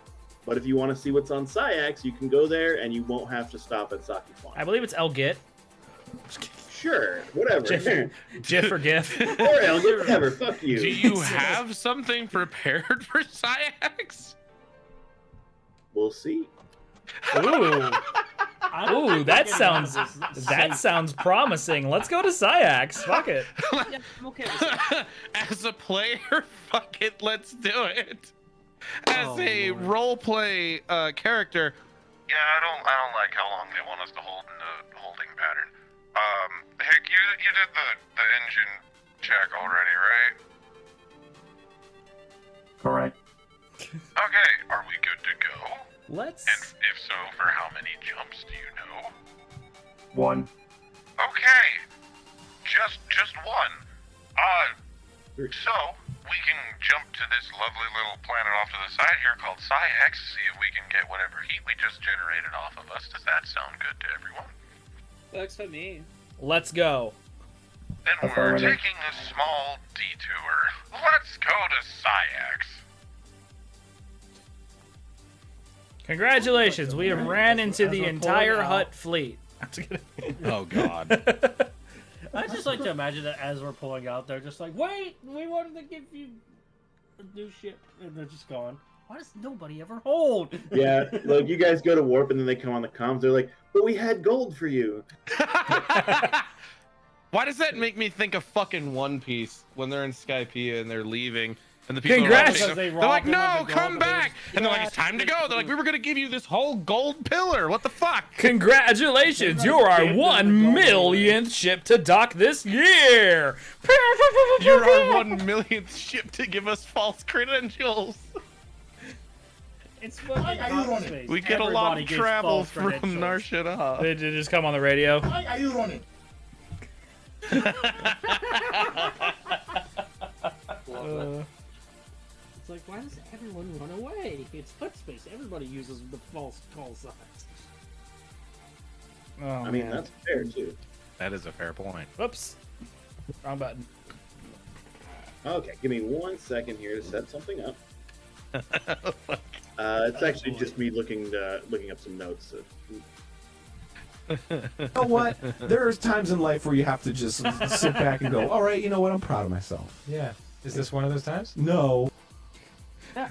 but if you want to see what's on Syax, you can go there and you won't have to stop at Sakifwana.
I believe it's Elgit.
Sure, whatever.
GIF or GIF.
Or Elgit, whatever, fuck you.
Do you have something prepared for Syax?
We'll see.
Ooh, that sounds promising. Let's go to Syax. Fuck it.
Yeah, I'm okay with that.
As a player, fuck it, let's do it. As a roleplay character,
Yeah, I don't like how long they want us to hold in the holding pattern. Hick, you did the engine check already, right?
Correct.
Okay, are we good to go?
Let's.
And if so, for how many jumps do you know?
1.
Okay, just one. So we can jump to this lovely little planet off to the side here called Syax, see if we can get whatever heat we just generated off of us. Does that sound good to everyone?
Works for me.
Let's go.
Then we're taking a small detour. Let's go to Syax.
Congratulations, we have ran into the entire Hutt fleet.
oh god.
I just like to imagine that as we're pulling out, they're just like, wait, we wanted to give you a new ship, and they're just gone. Why does nobody ever hold?
Yeah, like you guys go to warp and then they come on the comms. They're like, "But we had gold for you."
Why does that make me think of fucking One Piece when they're in Skypiea and they're leaving? And the people
Congrats!
are like, no, come back! And they're like, it's time to go. They're like, we were gonna give you this whole gold pillar. What the fuck?
Congratulations! You're our 1,000,000th ship to dock this year.
You're our 1,000,000th ship to give us false credentials.
It's fucking hot space.
We get a lot of
Everybody gets
travel
false
from
credentials.
Narshada.
They just come on the radio.
Why are you running?
It's like, why does everyone run away? It's Hutt space. Everybody uses the false call signs.
Oh,
I mean, that's fair too.
That is a fair point.
Whoops. Wrong button.
Okay, give me 1 second here to set something up. It's actually just me looking up some notes.
You know what? There's times in life where you have to just sit back and go, all right, you know what? I'm proud of myself.
Yeah. Is this one of those times?
No.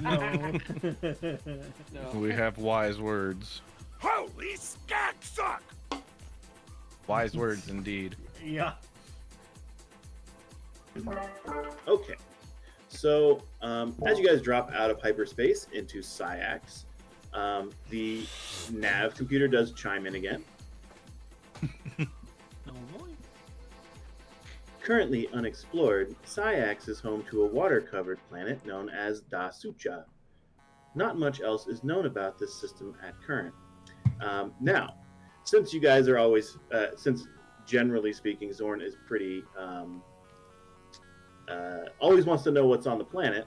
No.
We have wise words.
Holy scat suck!
Wise words indeed.
Yeah.
Okay, so as you guys drop out of hyperspace into Syax, the nav computer does chime in again.
Oh boy.
Currently unexplored, Syax is home to a water-covered planet known as Da Sucha. Not much else is known about this system at current. Now, since you guys are always, since generally speaking, Zorn is pretty, always wants to know what's on the planet.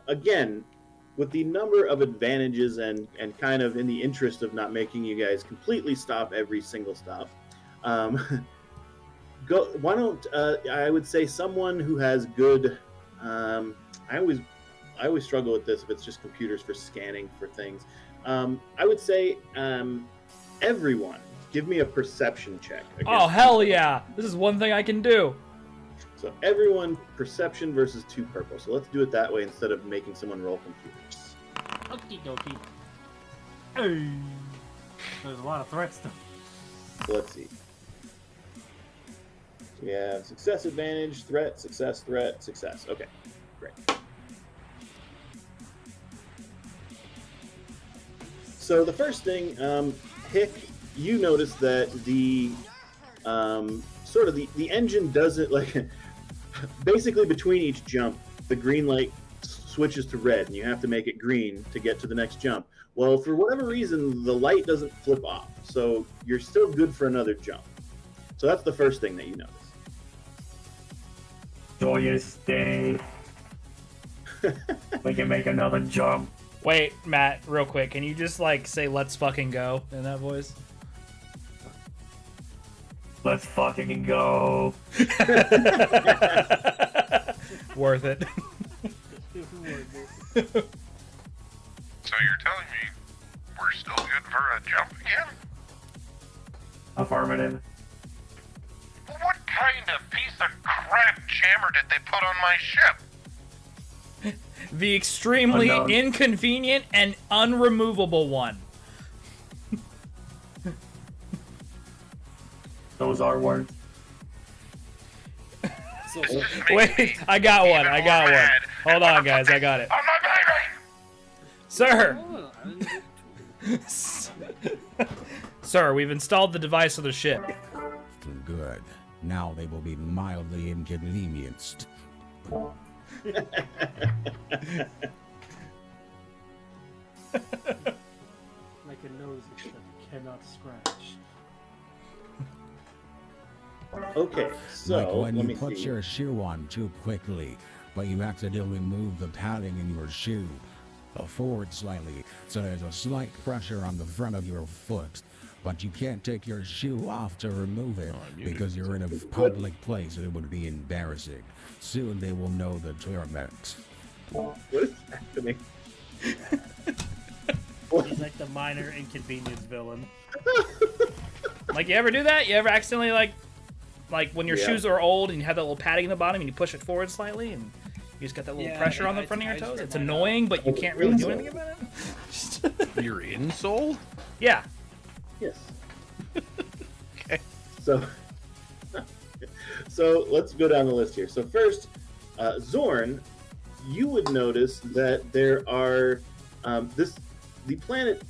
Again, with the number of advantages and kind of in the interest of not making you guys completely stop every single stop, why don't I would say someone who has good. I always struggle with this if it's just computers for scanning for things. I would say everyone give me a perception check.
Oh hell yeah! This is one thing I can do.
So everyone perception versus 2 purple. So let's do it that way instead of making someone roll computers.
Okie dokie. Hey. There's a lot of threats though.
So let's see. So we have success advantage, threat, success, threat, success. Okay, great. So the first thing, Hick, you notice that the sort of the engine doesn't like basically between each jump, the green light switches to red, and you have to make it green to get to the next jump. Well, for whatever reason, the light doesn't flip off, so you're still good for another jump. So that's the first thing that you notice.
Joyous day. We can make another jump.
Wait, Matt, real quick, can you just like say "Let's fucking go" in that voice?
Let's fucking go.
Worth it.
So you're telling me we're still good for a jump again?
Affirmative.
What kind of piece of crap jammer did they put on my ship?
The extremely
Unknown.
inconvenient and unremovable one.
Those are words.
So,
This just makes
Wait,
me
I got one.
even
I got
more
one.
mad.
Hold
And what
on,
the
guys.
fuck
I got it.
is- On my baby!
oh,
Sir, we've installed the device on the ship.
Good. Now they will be mildly inconvenienced.
Like a nose that cannot scratch.
Okay, so
Like when
let
you
me
put
see.
your shoe on too quickly, but you accidentally move the padding in your shoe forward slightly, so there's a slight pressure on the front of your foot. But you can't take your shoe off to remove it because you're in a public place and it would be embarrassing. Soon they will know the torment.
What is happening?
He's like the minor inconvenience villain.
Like, you ever do that? You ever accidentally like when your
Yeah.
shoes are old and you have that little padding in the bottom and you push it forward slightly and You just got that little pressure on the front of your toes. It's annoying, but you can't really do anything about it.
Your insole?
Yeah.
Yes.
Okay.
So, so let's go down the list here. So first, Zorn, you would notice that there are the planet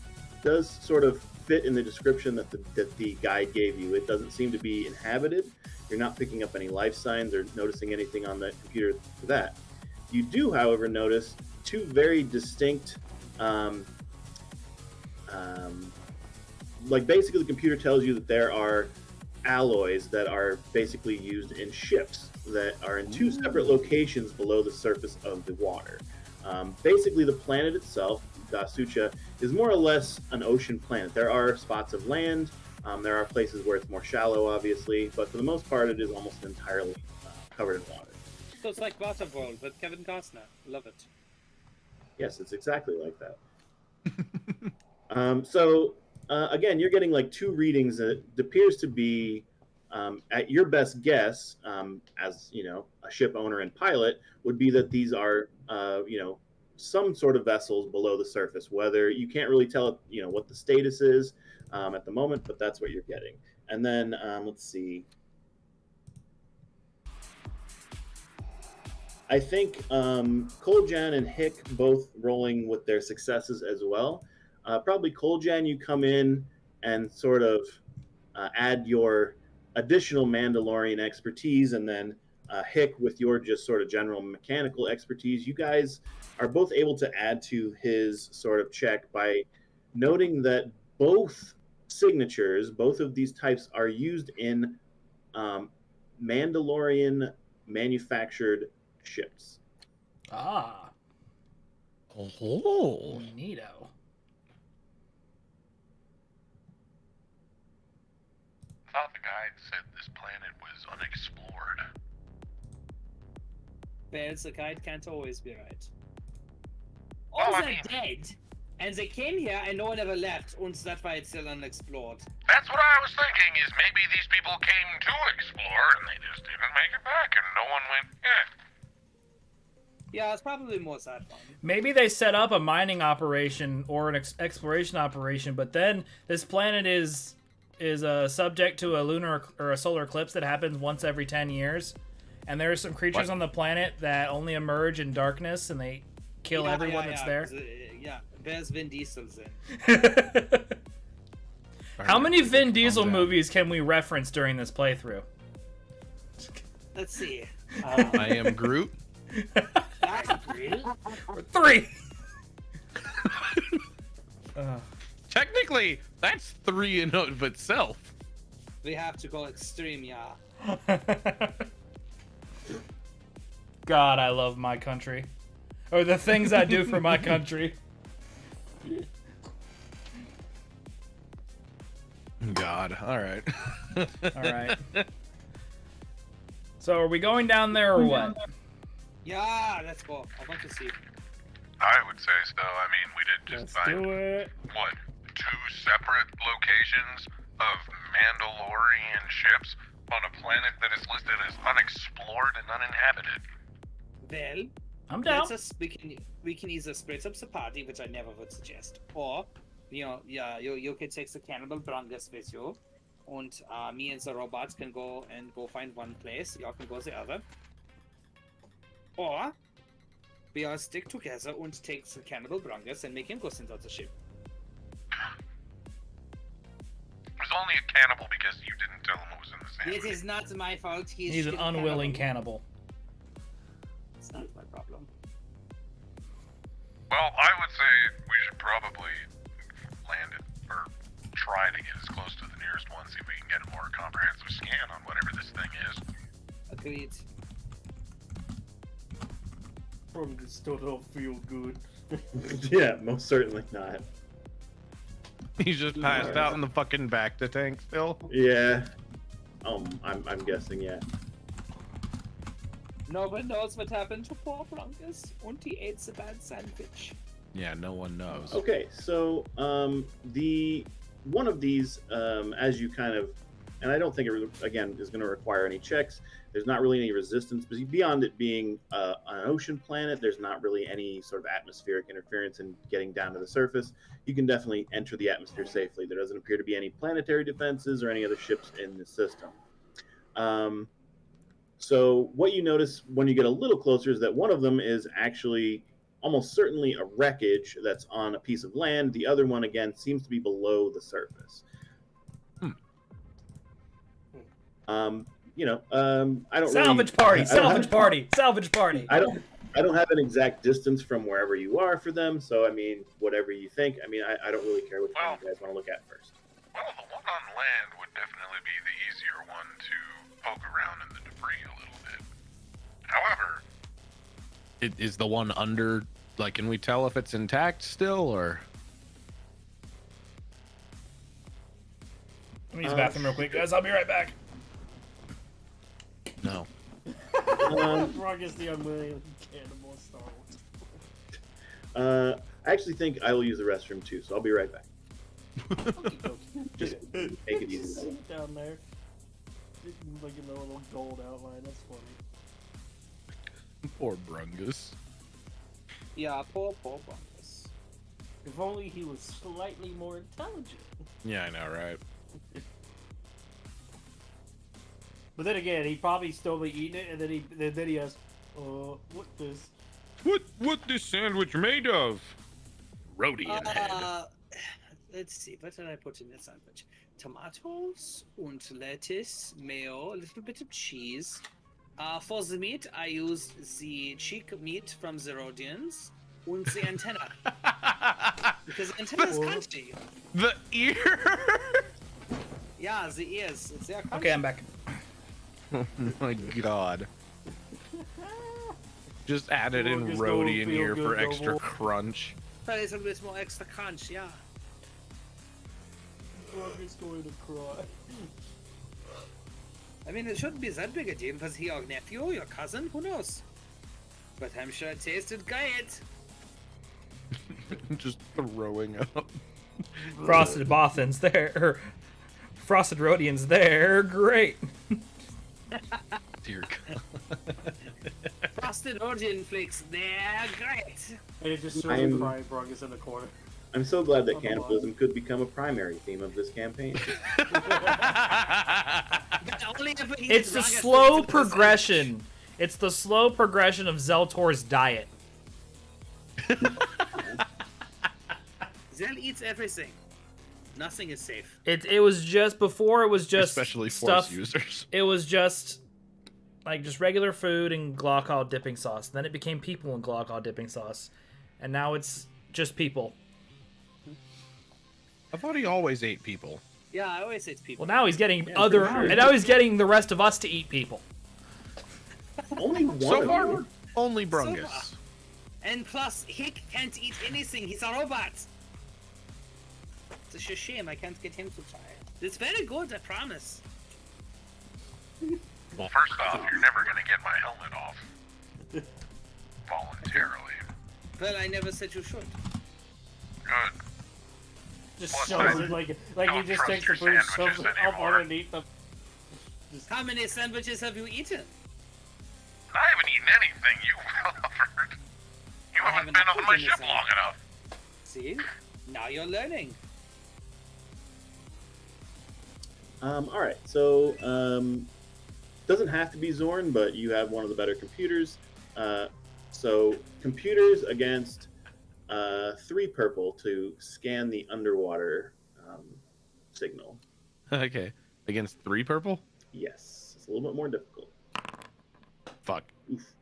does sort of fit in the description that the guide gave you. It doesn't seem to be inhabited. You're not picking up any life signs or noticing anything on the computer for that. You do, however, notice two very distinct, like basically the computer tells you that there are alloys that are basically used in ships that are in two separate locations below the surface of the water. Basically, the planet itself, Dasucha, is more or less an ocean planet. There are spots of land. There are places where it's more shallow, obviously, but for the most part, it is almost entirely covered in water.
So it's like Waterworld with Kevin Costner. Love it.
Yes, it's exactly like that. Again, you're getting like two readings that appears to be, at your best guess, as you know, a ship owner and pilot, would be that these are, some sort of vessels below the surface. Whether you can't really tell, what the status is at the moment, but that's what you're getting. And then let's see. I think Koljan and Hick both rolling with their successes as well. Probably Koljan, you come in and sort of add your additional Mandalorian expertise, and then Hick with your just sort of general mechanical expertise. You guys are both able to add to his sort of check by noting that both signatures, both of these types, are used in Mandalorian manufactured ships.
Ah.
Oh.
Neato.
I thought the guide said this planet was unexplored.
Well, the guide can't always be right.
Well,
Or
I
they're
mean-
dead, and they came here and no one ever left, and that's why it's still unexplored.
That's what I was thinking, is maybe these people came to explore and they just didn't make it back and no one went,
Yeah, it's probably more that one.
Maybe they set up a mining operation or an exploration operation, but then this planet is subject to a lunar or a solar eclipse that happens once every 10 years. And there are some creatures on the planet that only emerge in darkness and they kill everyone that's there.
There's Vin Diesel's in.
How many Vin Diesel movies can we reference during this playthrough?
Let's see.
I am Groot.
Three!
Technically, that's 3 in of itself.
We have to go extreme, yeah.
God, I love my country. Or the things I do for my country.
God, alright.
Alright. So are we going down there or what?
Yeah, let's go. I want to see.
I would say so. I mean, we did just find, what, 2 separate locations of Mandalorian ships on a planet that is listed as unexplored and uninhabited.
Well,
I'm down.
We can either split up the party, which I never would suggest, or you can take the cannibal Brangus with you, and me and the robots can go find one place. You can go the other, or we all stick together and take the cannibal Brangus and make him go send out the ship.
It was only a cannibal because you didn't tell him what was in the sandwich.
It is not my fault.
He's an unwilling cannibal.
It's not my problem.
Well, I would say we should probably land it, or try to get as close to the nearest one, see if we can get a more comprehensive scan on whatever this thing is.
Agreed.
From this don't feel good.
Yeah, most certainly not.
He's just passed out in the fucking back to tank still.
Yeah. I'm guessing, yeah.
No one knows what happened to poor Brangus, and he ate the bad sandwich.
Yeah, no one knows.
Okay, so the one of these, as you kind of and I don't think it again is going to require any checks. There's not really any resistance, but beyond it being an ocean planet, there's not really any sort of atmospheric interference in getting down to the surface. You can definitely enter the atmosphere safely. There doesn't appear to be any planetary defenses or any other ships in the system. So what you notice when you get a little closer is that one of them is actually almost certainly a wreckage that's on a piece of land. The other one, again, seems to be below the surface. I don't
salvage
really,
salvage party.
I don't have an exact distance from wherever you are for them. So I mean, whatever you think. I mean, I don't really care which one you guys want to look at first.
Well, the one on land would definitely be the easier one to poke around in the debris a little bit. However,
is the one under, like, can we tell if it's intact still, or?
Let me use the bathroom real quick, guys. I'll be right back.
No.
Frog is the unwilling cannibal Star
I actually think I will use the restroom too, so I'll be right back. Just take it easy.
Sit down there. Like in a little gold outline. That's funny.
Poor Brungus.
Yeah, poor Brungus.
If only he was slightly more intelligent.
Yeah, I know, right?
But then again, he'd probably still be eating it, and then he has, what this?
What this sandwich made of? Rhodian head.
Let's see, what did I put in the sandwich? Tomatoes and lettuce, mayo, a little bit of cheese. For the meat, I used the cheek meat from the Rhodians and the antenna. Because the antenna is crunchy.
The ear?
Yeah, the ears. It's there.
Okay, I'm back.
Oh my god. Just added in Rhodian ear for extra crunch.
A little bit more extra crunch, yeah.
Frog is going to cry.
I mean, it shouldn't be that big a deal because he your nephew, your cousin, who knows? But I'm sure it tasted great.
Just throwing up.
Frosted Bothans there. Or Frosted Rhodians there. Great.
Dear God.
Frosted Rhodian flakes, they're great.
And it just shows the crying Brungus in the corner.
I'm so glad that cannibalism could become a primary theme of this campaign.
It's the slow progression. It's the slow progression of Zeltor's diet.
Zell eats everything. Nothing is safe.
It was just before. It was just
especially
stuff.
Force users.
It was just like just regular food and Glockall dipping sauce. Then it became people and Glockall dipping sauce, and now it's just people.
I thought he always ate people.
Yeah, I always ate people.
Well, now he's getting and now he's getting the rest of us to eat people.
Only one.
So far, only Brungus.
So and plus, he can't eat anything. He's a robot. It's a shame I can't get him to try it. It's very good, I promise.
Well, first off, you're never gonna get my helmet off. Voluntarily.
Well, I never said you should.
Good.
Just
Plus,
shows it like he just takes the food, shoves it up underneath them.
How many sandwiches have you eaten?
I haven't eaten anything you've offered. You haven't been on my ship long enough.
See? Now you're learning.
Alright, so, doesn't have to be Zorn, but you have one of the better computers. So, computers against 3 purple to scan the underwater signal.
Okay. Against 3 purple?
Yes. It's a little bit more difficult.
Fuck.
Oof.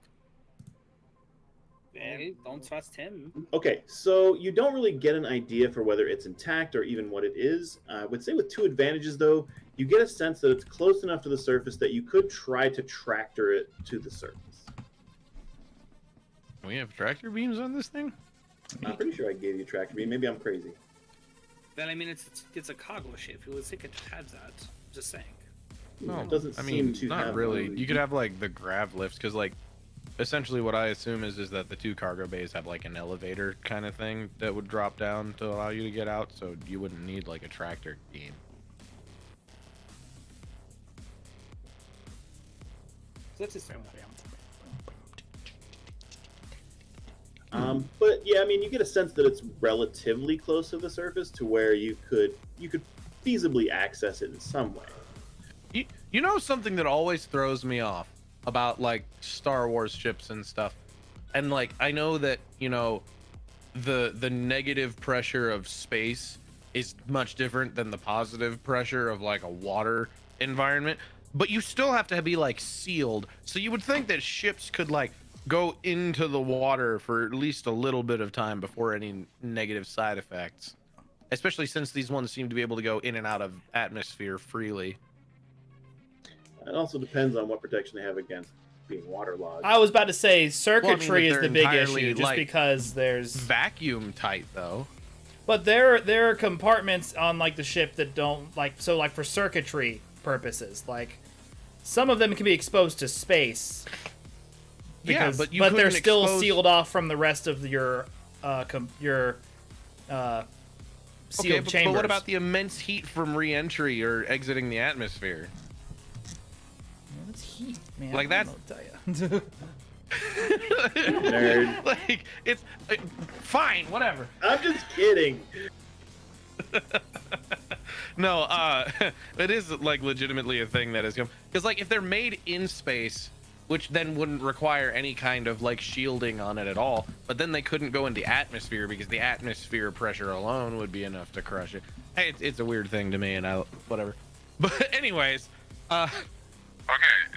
Hey, don't trust him.
Okay, so you don't really get an idea for whether it's intact or even what it is. I would say with 2 advantages, though, you get a sense that it's close enough to the surface that you could try to tractor it to the surface.
We have tractor beams on this thing?
I'm pretty sure I gave you a tractor beam. Maybe I'm crazy.
Well, I mean, it's a cargo ship. You would think it had that. Just saying.
No,
It doesn't
I
seem
mean,
to
not
have
really.
one.
You could have, like, the grav lifts, because, like, essentially what I assume is that the 2 cargo bays have, like, an elevator kind of thing that would drop down to allow you to get out, so you wouldn't need, like, a tractor beam.
That is fair.
But yeah, I mean, you get a sense that it's relatively close to the surface to where you could feasibly access it in some way.
You know something that always throws me off about like Star Wars ships and stuff, and like I know that the negative pressure of space is much different than the positive pressure of like a water environment, but you still have to be like sealed. So you would think that ships could like go into the water for at least a little bit of time before any negative side effects, especially since these ones seem to be able to go in and out of atmosphere freely.
It also depends on what protection they have against being waterlogged.
I was about to say circuitry
if
is
they're
the big
entirely,
issue, just
like,
because there's
vacuum tight though.
But there are compartments on like the ship that don't like for circuitry purposes, like some of them can be exposed to space. Because,
but
they're still sealed off from the rest of your sealed chambers.
But what about the immense heat from re-entry or exiting the atmosphere?
What's heat, man?
Like that's
Nerd.
like it's fine, whatever.
I'm just kidding.
No, it is like legitimately a thing that is going, because like if they're made in space, which then wouldn't require any kind of like shielding on it at all, but then they couldn't go into atmosphere because the atmosphere pressure alone would be enough to crush it. Hey, it's a weird thing to me, and whatever. But anyways,
okay,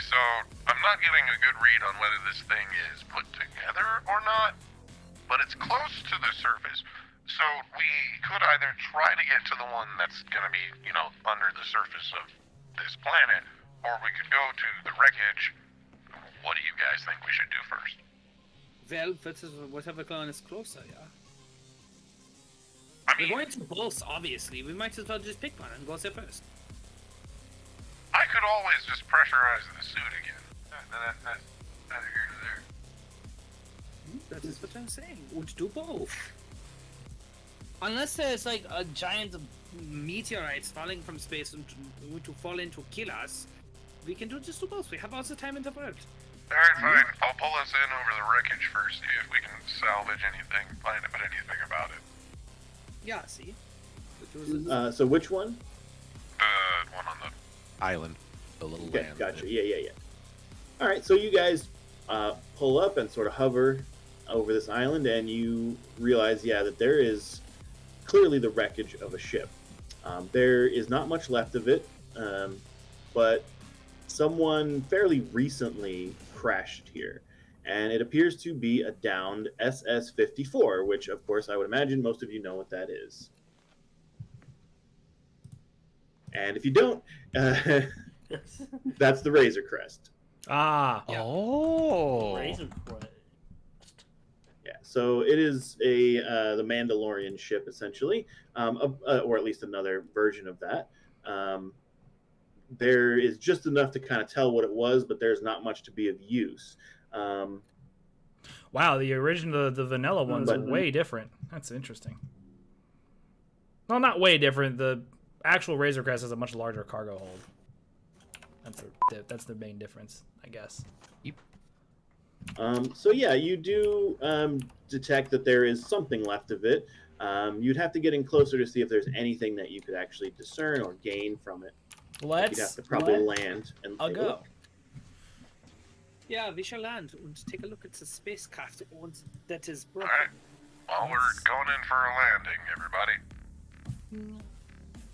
so I'm not getting a good read on whether this thing is put together or not, but it's close to the surface. So we could either try to get to the one that's going to be, under the surface of this planet, or we could go to the wreckage. What do you guys think we should do first?
Well, that is whatever clan is closer, yeah.
I mean,
we're going to both, obviously. We might as well just pick one and go there first.
I could always just pressurize the suit again. That's neither here nor there.
That is what I'm saying. Would do both. Unless there's like a giant meteorites falling from space and to fall in to kill us, we can just do both. We have all the time in the world.
Alright, fine. I'll pull us in over the wreckage first, see if we can salvage anything, find out anything about it.
Yeah, see?
So which one?
The one on the
island, the little
Okay,
land.
gotcha. Yeah. All right, so you guys pull up and sort of hover over this island, and you realize, that there is clearly the wreckage of a ship. There is not much left of it, but someone fairly recently crashed here, and it appears to be a downed SS-54, which, of course, I would imagine most of you know what that is. And if you don't, that's the Razor Crest.
Ah.
Yeah.
Oh.
Razor Crest.
Yeah, so it is the Mandalorian ship, essentially, or at least another version of that. There is just enough to kind of tell what it was, but there's not much to be of use.
Wow, the original, the vanilla ones are way different. That's interesting. Well, not way different. The actual Razor Crest has a much larger cargo hold. That's the main difference, I guess.
Yep.
So yeah, you do detect that there is something left of it. You'd have to get in closer to see if there's anything that you could actually discern or gain from it. You'd have to probably land and
I'll
take a
go.
look.
Yeah, we shall land and take a look at the spacecraft that is broken.
Alright, well, we're going in for a landing, everybody.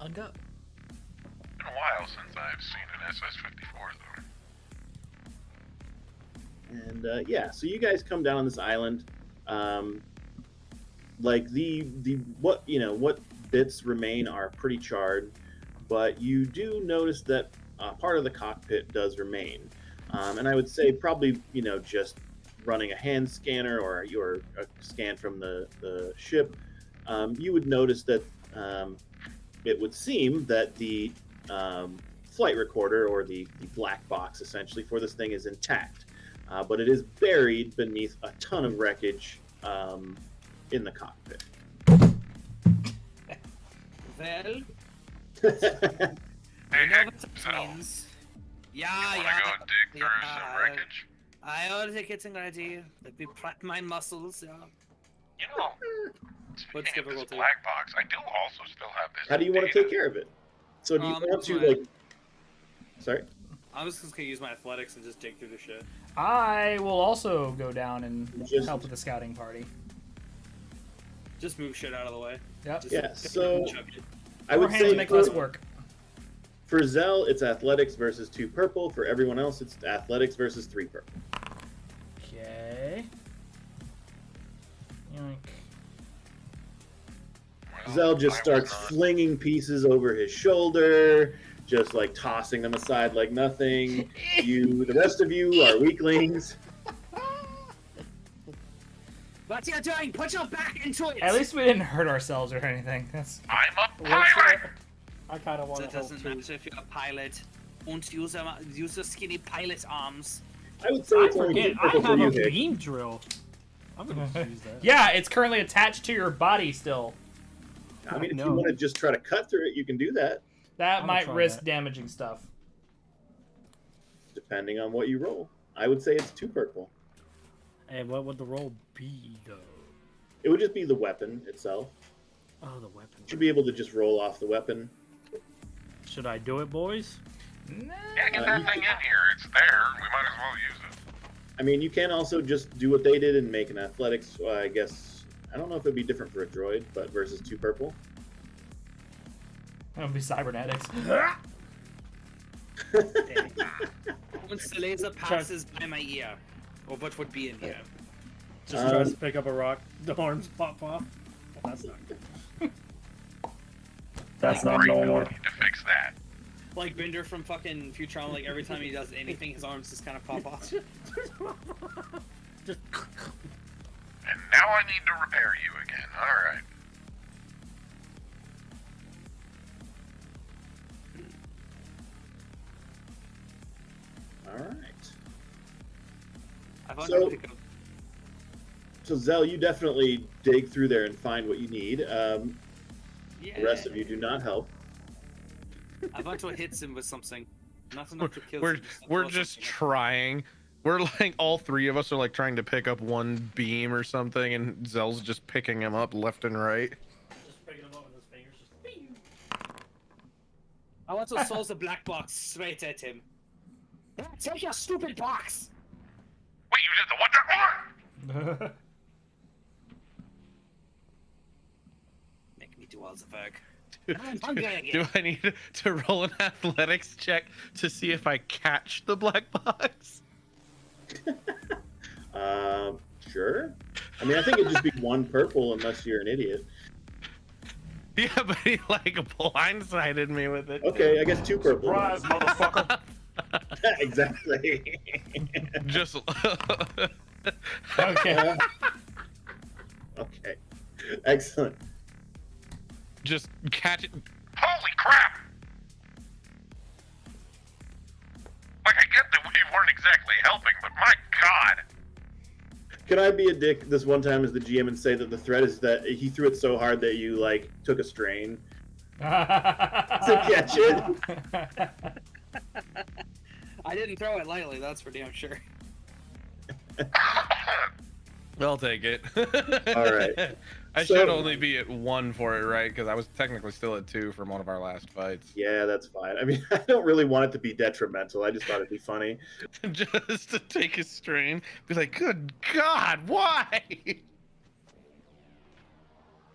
I'll go.
Been a while since I've seen an SS-54, though.
And so you guys come down on this island. Like what bits remain are pretty charred, but you do notice that part of the cockpit does remain. And I would say probably just running a hand scanner or a scan from the ship, you would notice that it would seem that the flight recorder, or the black box essentially for this thing, is intact. But it is buried beneath a ton of wreckage in the cockpit.
Well,
Hey,
you know
Heck,
what that
so,
means. Yeah,
You
yeah.
wanna go dig through some wreckage?
I'll take it ready. Let me prep my muscles, yeah.
You know, speaking of this black box, I do also still have this.
How do you want to take care of it? So do you want to like? Sorry.
I'm just gonna use my athletics and just dig through the shit.
I will also go down and help with the scouting party.
Just move shit out of the way.
Yep.
Just
Yeah. So
chug it.
I would
hands
say
make less work.
For Zell, it's athletics versus 2 purple. For everyone else, it's athletics versus 3 purple.
Okay. Yoink.
Zell just starts flinging pieces over his shoulder, just like tossing them aside like nothing. The rest of you are weaklings.
What you doing? Put your back into it!
At least we didn't hurt ourselves or anything. That's.
I'm a pilot!
I kind of want
It
to help
doesn't
too.
matter if you're a pilot. Won't use your skinny pilot arms.
I would say
I
it's only
forget.
2
I
purple for
have
you,
a
Hick.
beam drill. I'm gonna use that.
Yeah, it's currently attached to your body still.
I mean, if
No.
you want to just try to cut through it, you can do that,
That
I'm
might
gonna try
risk
that.
damaging stuff.
depending on what you roll. I would say it's 2 purple.
And what would the roll be, though?
It would just be the weapon itself.
Oh, the weapon.
You should be able to just roll off the weapon.
Should I do it, boys?
Yeah, get that thing in here. It's there. We might as well use it.
I mean, you can also just do what they did and make an athletics. I guess I don't know if it'd be different for a droid, but versus 2 purple.
That would be cybernetics.
Once the laser passes by my ear, or what would be in here.
Just tries to pick up a rock. The horns pop off. Well, that's not good. That's not normal.
Need to fix that.
Like Bender from fucking Futurama, like every time he does anything, his arms just kind of pop off.
And now I need to repair you again. Alright.
All right.
I thought
So-
I'd pick up.
So Zell, you definitely dig through there and find what you need.
Yeah.
The rest of you do not help.
I want to hit him with something. Not enough to kill
We're
him.
we're just trying. We're like all 3 of us are like trying to pick up one beam or something, and Zell's just picking him up left and right.
Just picking him up with his fingers. Just bing.
I want to throw the black box straight at him. Yeah, take your stupid box!
Wait, you did the what?
Make me do all the work. I'm hungry again.
Do I need to roll an athletics check to see if I catch the black box?
Sure. I mean, I think it'd just be 1 purple unless you're an idiot.
Yeah, but he like blindsided me with it.
Okay, I guess 2 purple.
Surprise, motherfucker.
Exactly.
Just
Okay.
Okay. Excellent.
just catch it.
Holy crap! Like, I get that we weren't exactly helping, but my god!
Can I be a dick this one time as the GM and say that the threat is that he threw it so hard that you, like, took a strain to catch it?
I didn't throw it lightly, that's for damn sure.
I'll take it.
All right.
I
So-
should only be at 1 for it, right? Because I was technically still at 2 from one of our last fights.
Yeah, that's fine. I mean, I don't really want it to be detrimental. I just thought it'd be funny.
Just to take a strain, be like, good God, why?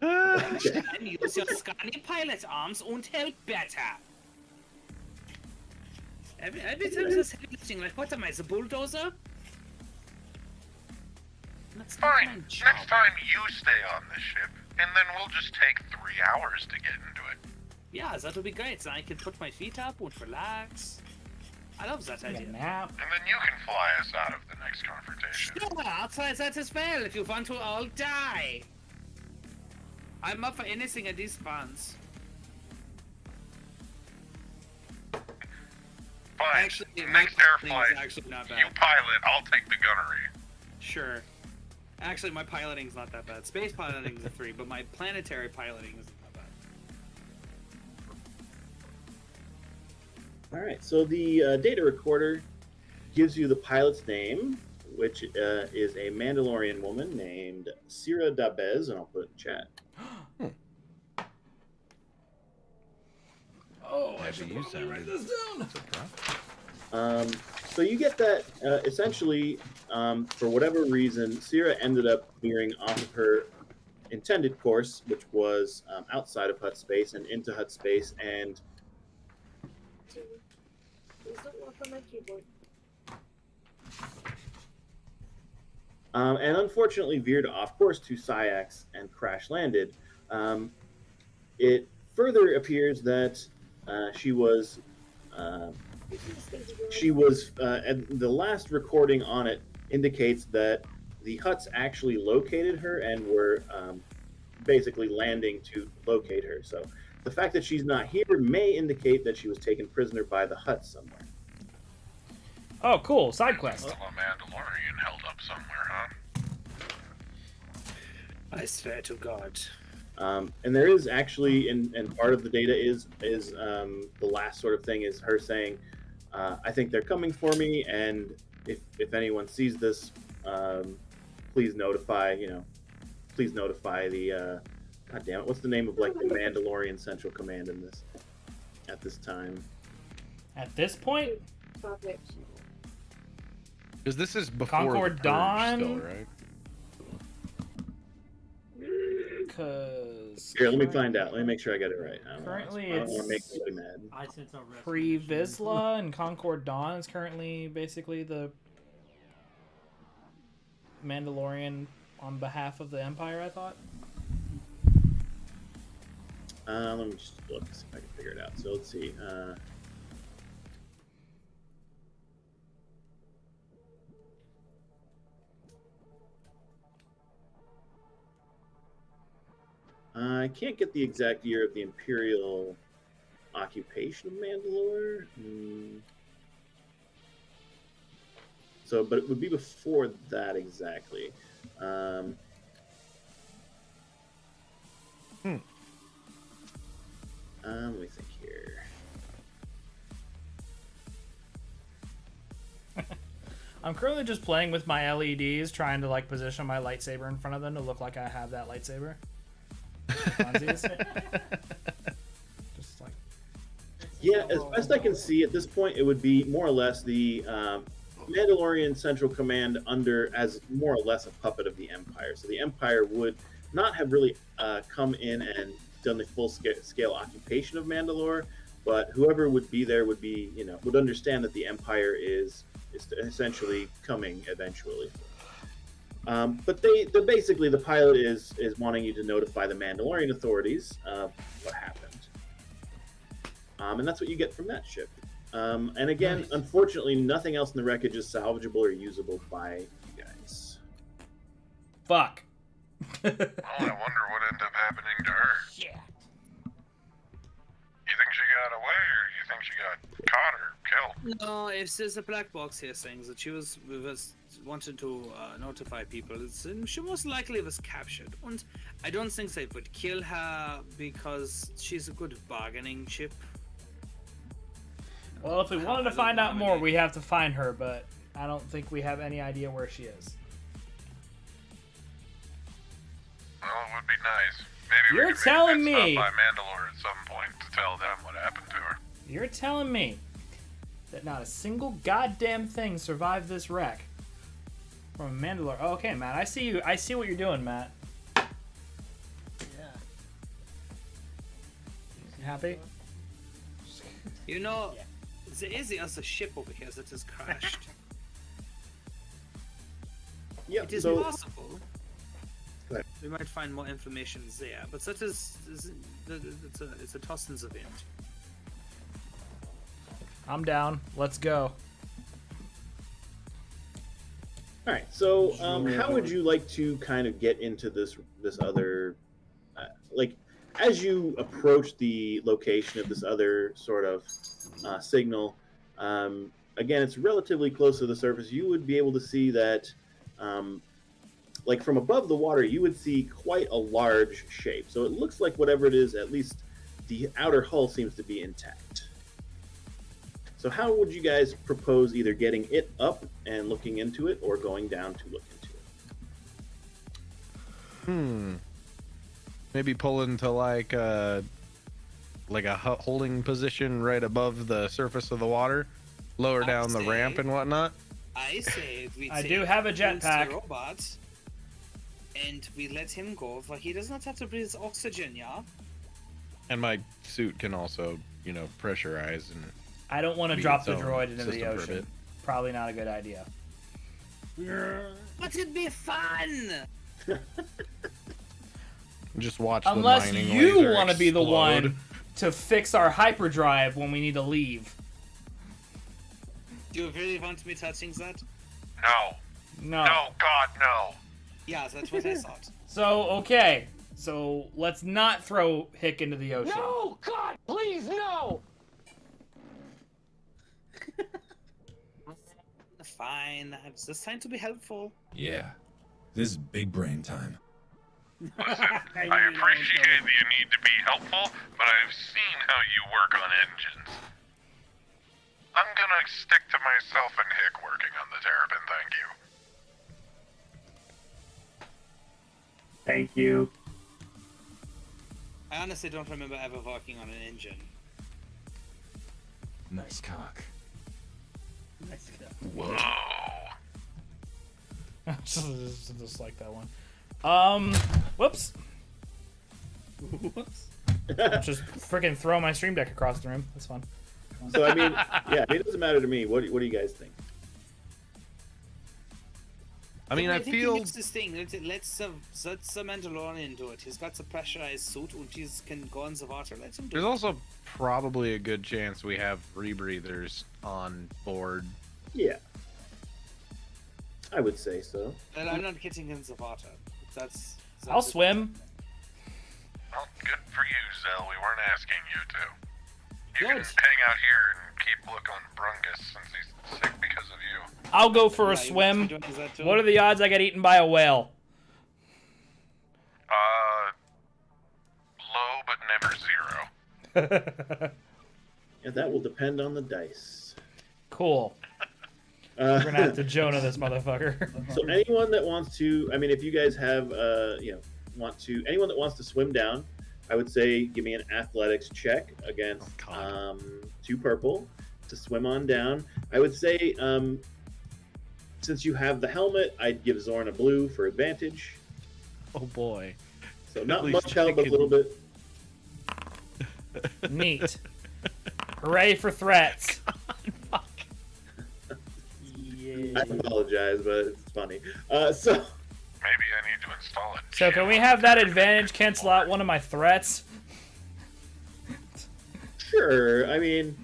And use your scrawny pilot arms and help better. Every time this heavy lifting, like, what am I, the bulldozer? That's not
Fine,
my
next
job.
time you stay on the ship, and then we'll just take 3 hours to get into it.
Yeah, that would be great. So I can put my feet up and relax. I love that idea.
Nap.
And then you can fly us out of the next confrontation.
Sure, I'll try that as well if you want to all die. I'm up for anything at these funds.
Fine,
Actually,
next
my
air
piloting
flight,
is actually not
you
bad.
pilot, I'll take the gunnery.
Sure. Actually, my piloting's not that bad. Space piloting's a 3, but my planetary piloting isn't that
All right, so the data recorder gives you the pilot's name, which is a Mandalorian woman named Sira Dabez, and I'll put it in chat.
Oh, I should probably write this down.
So you get that essentially, for whatever reason, Sira ended up veering off of her intended course, which was outside of Hutt space and into Hutt space, and
Please don't walk on my keyboard.
And unfortunately veered off course to Syax and crash landed. It further appears that she was and the last recording on it indicates that the Hutts actually located her and were basically landing to locate her. So the fact that she's not here may indicate that she was taken prisoner by the Hutts somewhere.
Oh, cool. Side quest.
Still a Mandalorian held up somewhere, huh?
I swear to God.
And there is actually, and part of the data is the last sort of thing is her saying, I think they're coming for me, and if anyone sees this, please notify, please notify the, God damn it, what's the name of like the Mandalorian Central Command in this, at this time?
At this point?
Stop it.
Because this is before
Concord
the Purge
Dawn?
still, right?
Because
Here, let me find out. Let me make sure I got it right.
Currently,
I don't want to make
it's
anybody mad.
I sense a rest.
Pre-Vizsla and Concord Dawn is currently basically the Mandalorian on behalf of the Empire, I thought.
Let me just look, see if I can figure it out. So let's see. I can't get the exact year of the Imperial occupation of Mandalore. So, but it would be before that exactly. Let me think here.
I'm currently just playing with my LEDs, trying to like position my lightsaber in front of them to look like I have that lightsaber. Just like,
Yeah, as best I can see at this point, it would be more or less the Mandalorian Central Command under as more or less a puppet of the Empire. So the Empire would not have really come in and done the full scale occupation of Mandalore, but whoever would be there would be, would understand that the Empire is essentially coming eventually. But they're basically, the pilot is wanting you to notify the Mandalorian authorities what happened. And that's what you get from that ship. And again, nice. Unfortunately, nothing else in the wreckage is salvageable or usable by you guys.
Fuck.
Well, I wonder what ended up happening to her.
Shit.
You think she got away, or you think she got caught or killed?
No, there's a black box here saying that she was wanted to notify people. She most likely was captured, and I don't think they would kill her because she's a good bargaining chip.
Well, if we wanted to find out more, we have to find her, but I don't think we have any idea where she is.
Well, it would be nice. Maybe
You're
we could
telling
stop
me
by Mandalore at some point to tell them what happened to her.
You're telling me that not a single goddamn thing survived this wreck from Mandalore. Oh, okay, Matt. I see you. I see what you're doing, Matt.
Yeah.
You happy?
There is the other ship over here that has crashed.
Yeah,
it is possible. We might find more information there, but that it's a Tostens event.
I'm down. Let's go.
All right. So, how would you like to kind of get into this other, like, as you approach the location of this other sort of signal? Again, it's relatively close to the surface. You would be able to see that, like from above the water, you would see quite a large shape. So it looks like whatever it is, at least the outer hull seems to be intact. So how would you guys propose either getting it up and looking into it, or going down to look into it?
Maybe pull into like a holding position right above the surface of the water, lower down the ramp and whatnot.
I say we
I do have a jetpack.
Robot, and we let him go, for he does not have to breathe oxygen, yeah?
And my suit can also, pressurize and.
I don't want to drop the droid into the ocean. Probably not a good idea.
But it'd be fun!
Just watch
Unless
the mining
you
laser
want to be the
explode.
one to fix our hyperdrive when we need to leave.
Do you really want me touching that?
No.
No.
No, God, no.
Yeah, that's what I thought.
So, okay. So, let's not throw Hick into the ocean.
No! God, please, no!
Fine, it's just time to be helpful.
Yeah. This is big brain time.
Listen, I appreciate that you need to be helpful, but I've seen how you work on engines. I'm gonna stick to myself and Hick working on the Terrapin, thank you.
Thank you.
I honestly don't remember ever working on an engine.
Nice cock.
Nice cock.
Whoa.
Just like that one. Whoops.
Whoops.
Just freaking throw my stream deck across the room. That's fun.
So I mean, yeah, it doesn't matter to me. What do you guys think?
I mean, I
think
feel.
he needs this thing. Let's the Mandalorian do it. He's got the pressurized suit and he can go in the water. Let him do
There's
it.
also probably a good chance we have rebreathers on board.
Yeah, I would say so.
And I'm not getting in the water. That's
I'll swim.
Well, good for you, Zell. We weren't asking you to. You
Good.
can hang out here and keep look on Brungus since he's sick because of you.
I'll go for a
Yeah, you
swim.
want to join that too?
What are the odds I get eaten by a whale?
Low but never zero.
Yeah, that will depend on the dice.
Cool. We're gonna have to Jonah this motherfucker.
So anyone that wants to, I mean, if you guys have, anyone that wants to swim down, I would say give me an athletics check against 2 purple to swim on down. I would say, since you have the helmet, I'd give Zorn a blue for advantage.
Oh boy.
So not much help, but a little bit.
Neat. Hooray for threats.
I apologize, but it's funny. So
maybe I need to install it.
So can we have that advantage cancel out one of my threats?
sure. I mean,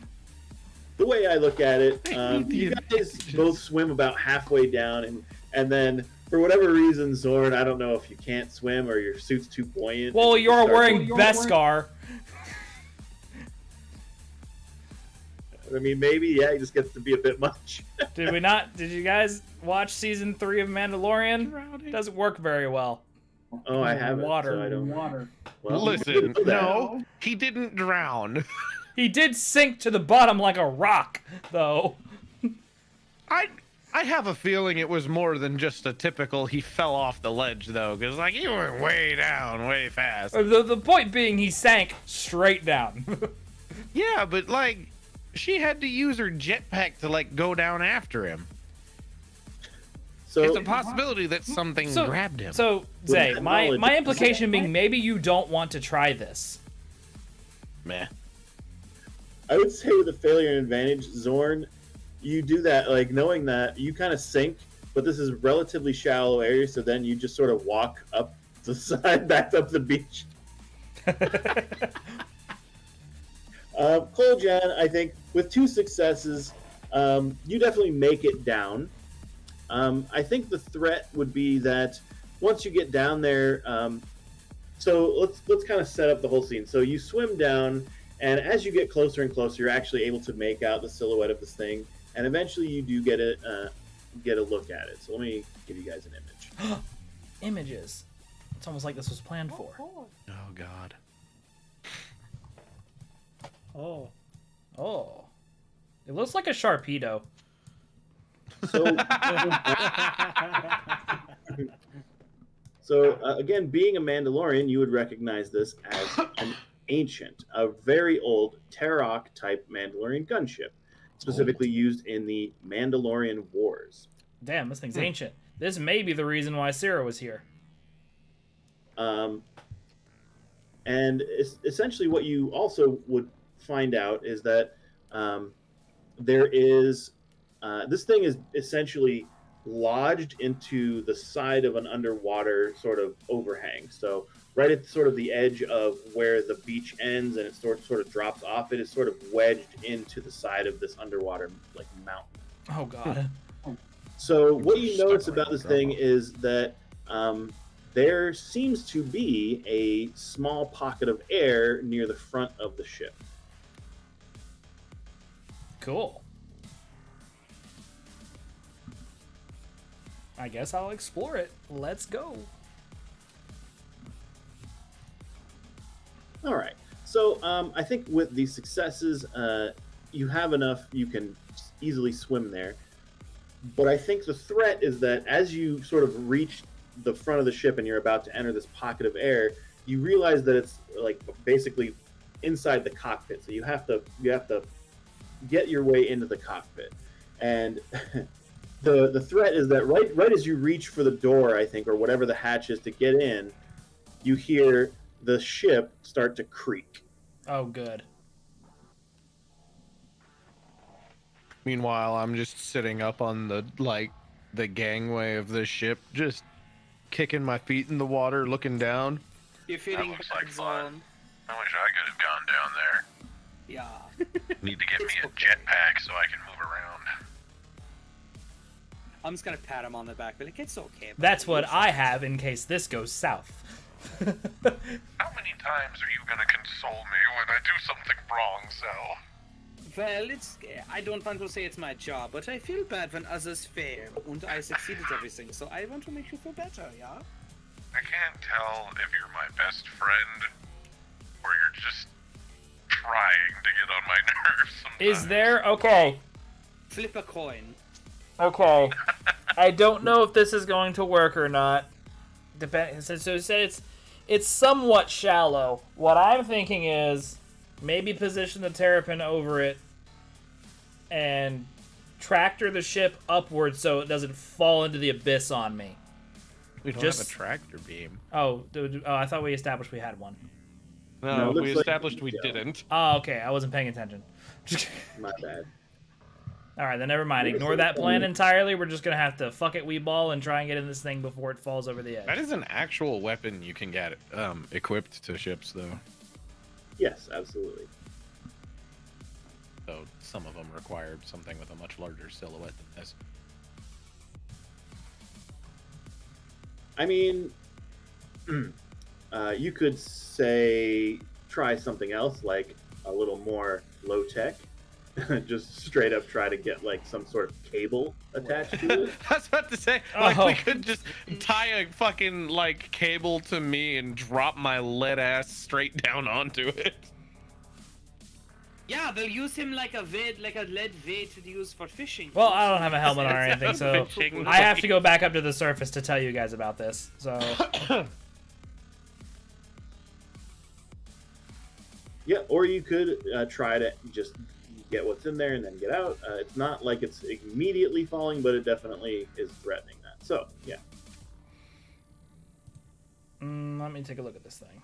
the way I look at it, you guys both swim about halfway down, and then for whatever reason, Zorn, I don't know if you can't swim or your suit's too buoyant.
Well, you're wearing Beskar.
I mean, maybe, yeah, he just gets to be a bit much.
Did we not? Did you guys watch season 3 of Mandalorian? It doesn't work very well.
Oh, I haven't.
Water.
So I don't.
Water.
Well,
Listen, no, he didn't drown.
He did sink to the bottom like a rock, though.
I have a feeling it was more than just a typical he fell off the ledge, though, because, like, he went way down, way fast.
The point being he sank straight down.
Yeah, but, like, she had to use her jetpack to, like, go down after him.
So
it's a possibility that something grabbed him.
So, Zay, my implication being maybe you don't want to try this.
Meh.
I would say with a failure and advantage, Zorn, you do that, like, knowing that you kind of sink, but this is a relatively shallow area, so then you just sort of walk up the side, back up the beach. Koljan, I think, with 2 successes, you definitely make it down. I think the threat would be that once you get down there, so let's kind of set up the whole scene. So you swim down, and as you get closer and closer, you're actually able to make out the silhouette of this thing, and eventually you do get a look at it. So let me give you guys an image.
Images. It's almost like this was planned for.
Oh, God.
Oh.
Oh. It looks like a Sharpedo.
So, again, being a Mandalorian, you would recognize this as an ancient, a very old Terok type Mandalorian gunship, specifically used in the Mandalorian Wars.
Damn, this thing's ancient. This may be the reason why Sarah was here.
And essentially, what you also would find out is that there is this thing is essentially lodged into the side of an underwater sort of overhang. So right at sort of the edge of where the beach ends and it sort of drops off, it is sort of wedged into the side of this underwater like mountain.
Oh god.
So what you notice about this thing is that there seems to be a small pocket of air near the front of the ship.
Cool. I guess I'll explore it. Let's go.
All right. So I think with these successes, you have enough. You can easily swim there. But I think the threat is that as you sort of reach the front of the ship and you're about to enter this pocket of air, you realize that it's like basically inside the cockpit. So you have to get your way into the cockpit. And the threat is that right as you reach for the door, I think, or whatever the hatch is to get in, you hear the ship start to creak.
Oh, good.
Meanwhile, I'm just sitting up on the gangway of the ship, just kicking my feet in the water, looking down.
You're feeling
That looks like
bad,
fun.
Zon.
I wish I could have gone down there.
Yeah.
Need to get me a jetpack so I can move around.
I'm just gonna pat him on the back, be like, it's okay. buddy.
That's what I have in case this goes south.
How many times are you gonna console me when I do something wrong, Sal?
Well, I don't want to say it's my job, but I feel bad when others fail, and I succeeded everything, so I want to make you feel better, yeah?
I can't tell if you're my best friend or you're just trying to get on my nerves sometimes.
Is there... Okay.
Flip a coin.
Okay. I don't know if this is going to work or not. So it said it's somewhat shallow. What I'm thinking is maybe position the terrapin over it and tractor the ship upward so it doesn't fall into the abyss on me.
We don't have a tractor beam.
Oh, I thought we established we had one.
No, we established we didn't.
Oh, okay. I wasn't paying attention.
My bad.
All right, then never mind. Ignore that plan entirely. We're just going to have to fuck it, Weeball, and try and get in this thing before it falls over the edge.
That is an actual weapon you can get equipped to ships, though.
Yes, absolutely.
So some of them required something with a much larger silhouette than this.
I mean, you could say try something else, like a little more low tech. Just straight up try to get like some sort of cable attached to it.
I was about to say, like, we could just tie a fucking like cable to me and drop my lead ass straight down onto it.
Yeah, they'll use him like a lead weight to use for fishing.
Well, I don't have a helmet or anything, so I have to go back up to the surface to tell you guys about this. So.
Yeah, or you could try to just get what's in there and then get out. It's not like it's immediately falling, but it definitely is threatening that. So, yeah.
Let me take a look at this thing.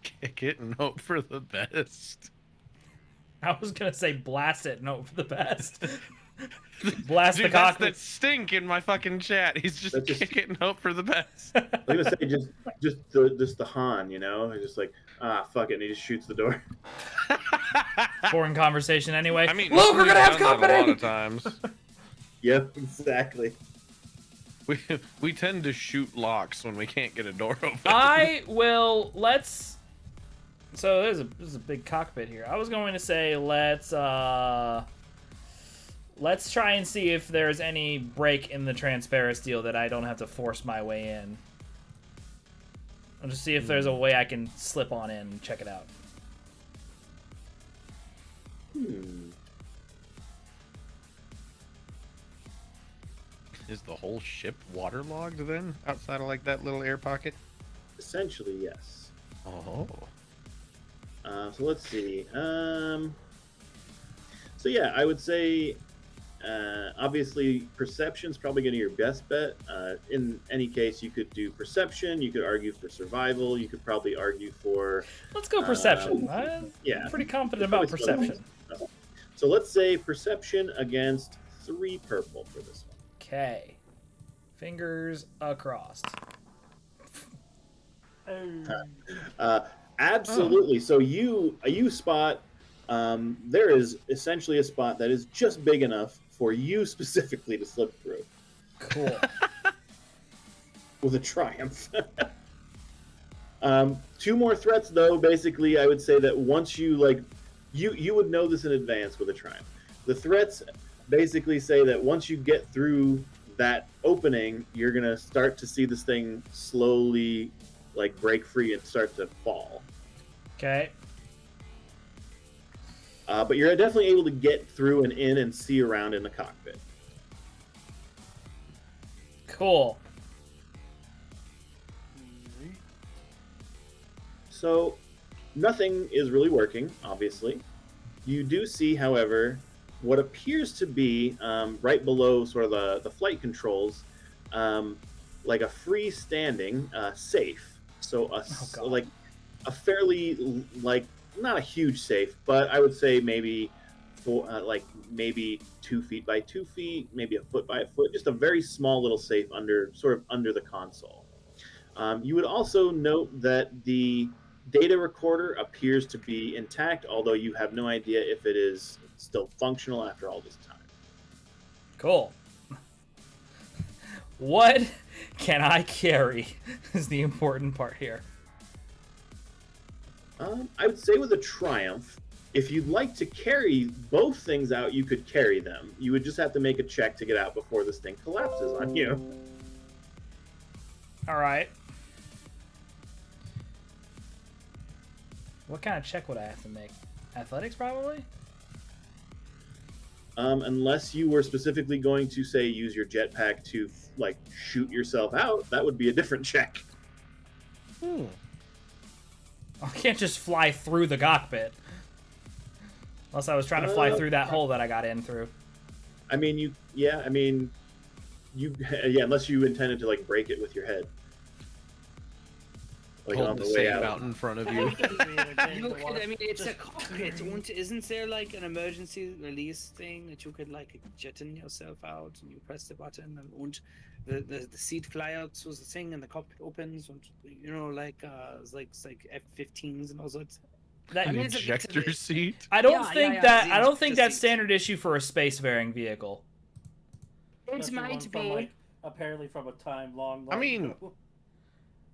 Kick it and hope for the best.
I was gonna say blast it and hope for the best. Blast
Dude,
the cockpit.
That's that stink in my fucking chat. He's just kick it and hope for the best.
I'm gonna say just the Han, you know, he's just like fuck it, and he just shoots the door.
Boring conversation anyway.
I mean,
look, we're gonna have
done that
company.
a lot of times.
Yep, exactly.
We tend to shoot locks when we can't get a door open.
So there's a big cockpit here. I was going to say let's try and see if there's any break in the transparent steel that I don't have to force my way in. I'll just see if there's a way I can slip on in and check it out.
Is the whole ship waterlogged then, outside of like that little air pocket?
Essentially, yes.
Oh.
So let's see. So yeah, I would say obviously perception's probably going to be your best bet. In any case, you could do perception. You could argue for survival. You could probably argue for.
Let's go perception.
Yeah,
I'm pretty confident about perception.
So let's say perception against 3 purple for this one.
Okay. Fingers across.
Absolutely. So you spot there is essentially a spot that is just big enough for you specifically to slip through.
Cool.
With a triumph. 2 more threats though. Basically, I would say that once you you would know this in advance with a triumph. The threats basically say that once you get through that opening, you're gonna start to see this thing slowly break free and start to fall.
Okay.
But you're definitely able to get through and in and see around in the cockpit.
Cool.
So nothing is really working, obviously. You do see, however, what appears to be right below sort of the flight controls, like a freestanding safe. So like a fairly not a huge safe, but I would say maybe maybe 2 feet by 2 feet, maybe a foot by a foot, just a very small little safe under the console. You would also note that the data recorder appears to be intact, although you have no idea if it is still functional after all this time.
Cool. What can I carry is the important part here.
I would say with a triumph, if you'd like to carry both things out, you could carry them. You would just have to make a check to get out before this thing collapses on you.
All right. What kind of check would I have to make? Athletics, probably?
Unless you were specifically going to, say, use your jetpack to, shoot yourself out, that would be a different check.
I can't just fly through the cockpit. Unless I was trying to fly through that hole that I got in through.
I mean, unless you intended to, break it with your head.
On the way out in front of you.
It's a cockpit. Isn't there an emergency release thing that you could jetten yourself out and you press the button and the seat fly out so the thing and the cockpit opens and it's like F-15s and all sorts.
An ejector seat.
I don't think that's standard issue for a spacefaring vehicle.
It might be.
Apparently from a time long ago.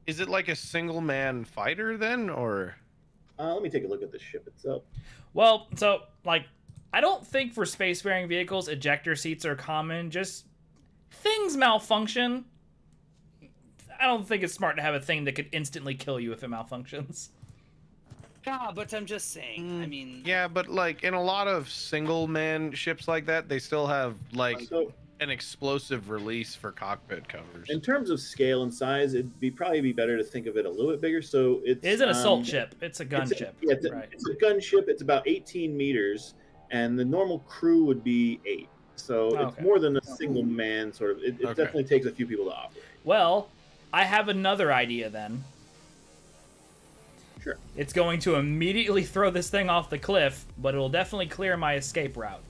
Is it like a single man fighter then, or?
Let me take a look at the ship itself.
Well, so I don't think for spacefaring vehicles ejector seats are common. Just things malfunction. I don't think it's smart to have a thing that could instantly kill you if it malfunctions.
Yeah, but I'm just saying.
Yeah, but in a lot of single man ships like that, they still have an explosive release for cockpit covers.
In terms of scale and size, it'd probably be better to think of it a little bit bigger. So
it is an assault ship. It's a gun ship.
It's a gun ship. It's about 18 meters, and the normal crew would be 8. So it's more than a single man sort of. It definitely takes a few people to operate.
Well, I have another idea then.
Sure.
It's going to immediately throw this thing off the cliff, but it'll definitely clear my escape route.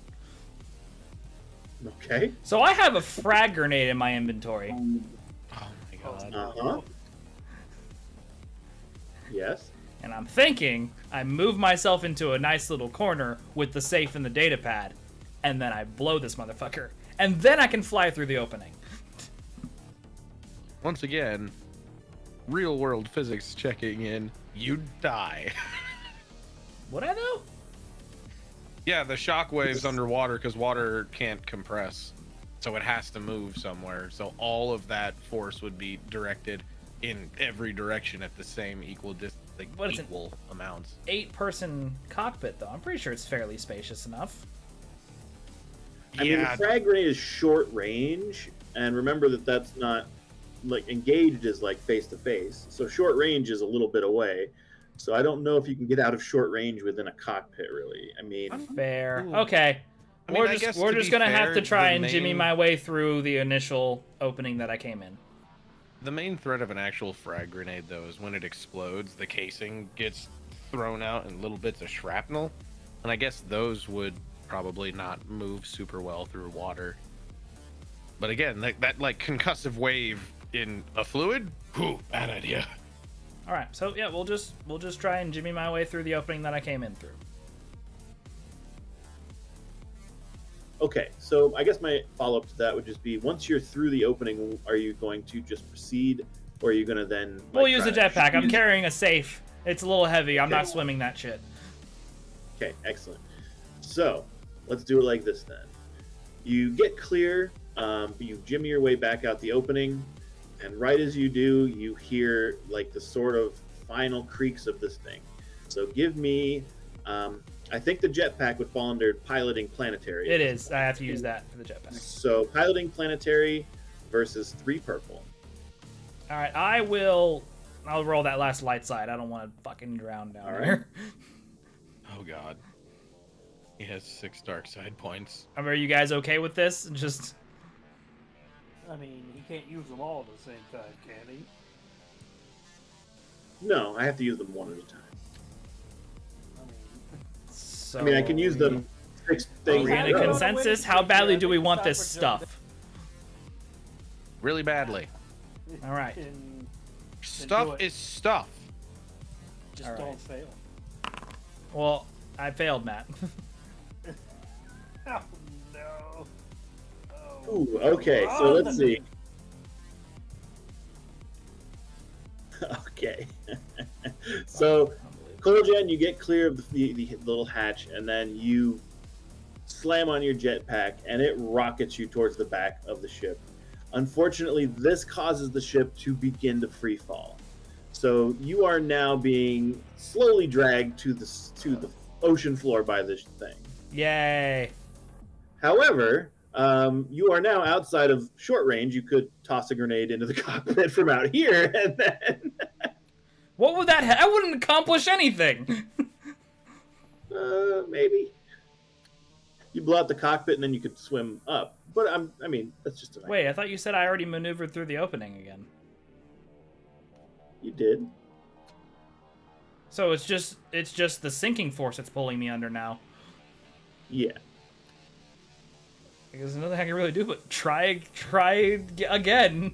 Okay.
So I have a frag grenade in my inventory.
Oh my god.
Yes.
And I'm thinking I move myself into a nice little corner with the safe and the data pad, and then I blow this motherfucker. And then I can fly through the opening.
Once again, real world physics checking in. You'd die.
Would I though?
Yeah, the shock waves underwater because water can't compress. So it has to move somewhere. So all of that force would be directed in every direction at the same equal distance. like
What is it?
equal amounts.
8-person cockpit, though. I'm pretty sure it's fairly spacious enough.
I mean, the frag grenade is short range, and remember that that's not like engaged is like face to face. So short range is a little bit away. So I don't know if you can get out of short range within a cockpit, really. I mean,
fair. Okay.
I mean,
We're just gonna have to try and jimmy my way through the initial opening that I came in.
The main threat of an actual frag grenade, though, is when it explodes, the casing gets thrown out in little bits of shrapnel, and I guess those would probably not move super well through water. But again, that like concussive wave in a fluid, whew, bad idea.
All right, so yeah, we'll just try and jimmy my way through the opening that I came in through.
okay, so I guess my follow-up to that would just be, once you're through the opening, are you going to just proceed, or are you going to then...
We'll use the jetpack. I'm carrying a safe. It's a little heavy. I'm not swimming that shit.
Okay, excellent. So, let's do it like this then. You get clear, you jimmy your way back out the opening, and right as you do, you hear like the sort of final creaks of this thing. So give me, I think the jetpack would fall under piloting planetary.
It is. I have to use that for the jetpack.
So piloting planetary versus 3 purple.
All right, I'll roll that last light side. I don't want to fucking drown down there.
Oh god. He has 6 dark side points.
Are you guys okay with this? Just...
I mean, he can't use them all at the same time, can he?
No, I have to use them one at a time.
So...
I mean, I can use them 6 things.
Are we in a consensus? How badly do we want this stuff?
Really badly.
All right.
Stuff is stuff.
Just
All right.
don't fail.
Well, I failed, Matt.
Oh, no.
Ooh, okay, so let's see. Okay. So, Coljan, you get clear of the little hatch, and then you slam on your jetpack, and it rockets you towards the back of the ship. Unfortunately, this causes the ship to begin to free fall. So you are now being slowly dragged to the ocean floor by this thing.
Yay!
However, you are now outside of short range. You could toss a grenade into the cockpit from out here, and then...
What would that... That wouldn't accomplish anything!
Maybe. You blow out the cockpit, and then you could swim up. But, I mean, that's just an idea.
Wait, I thought you said I already maneuvered through the opening again.
You did?
So it's just the sinking force that's pulling me under now.
Yeah.
There's nothing I can really do but try again.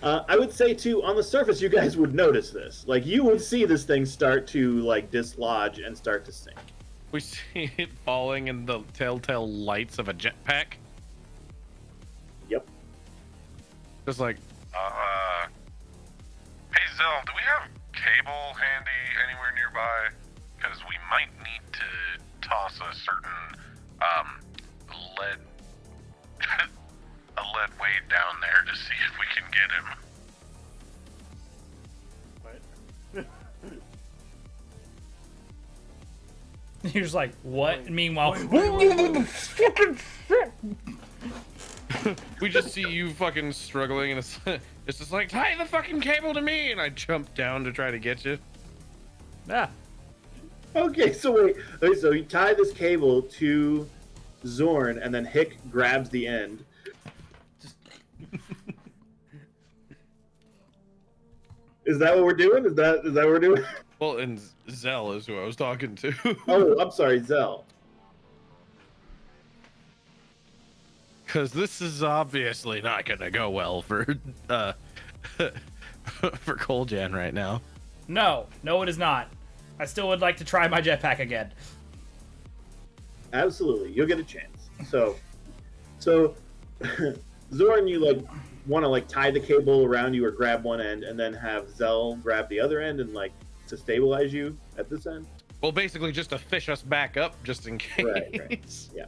I would say, too, on the surface, you guys would notice this. Like, you would see this thing start to, like, dislodge and start to sink.
We see it falling in the telltale lights of a jetpack.
Yep.
Just like...
Hey, Zell, do we have cable handy anywhere nearby? Because we might need to toss a certain, lead... a lead weight down there to see if we can get him.
What?
You're just like, what? And meanwhile...
We just see you fucking struggling, and it's just like, tie the fucking cable to me, and I jump down to try to get you.
Yeah.
Okay, so wait. Okay, so you tie this cable to Zorn, and then Hick grabs the end. Is that what we're doing? Is that what we're doing?
Well, and Zell is who I was talking to.
Oh, I'm sorry, Zell.
Because this is obviously not gonna go well for for Coljan right now.
No, it is not. I still would like to try my jetpack again.
Absolutely, you'll get a chance. So Zorn, you like want to like tie the cable around you or grab one end, and then have Zell grab the other end and like to stabilize you at this end.
Well, basically just to fish us back up, just in case.
Right. Yeah.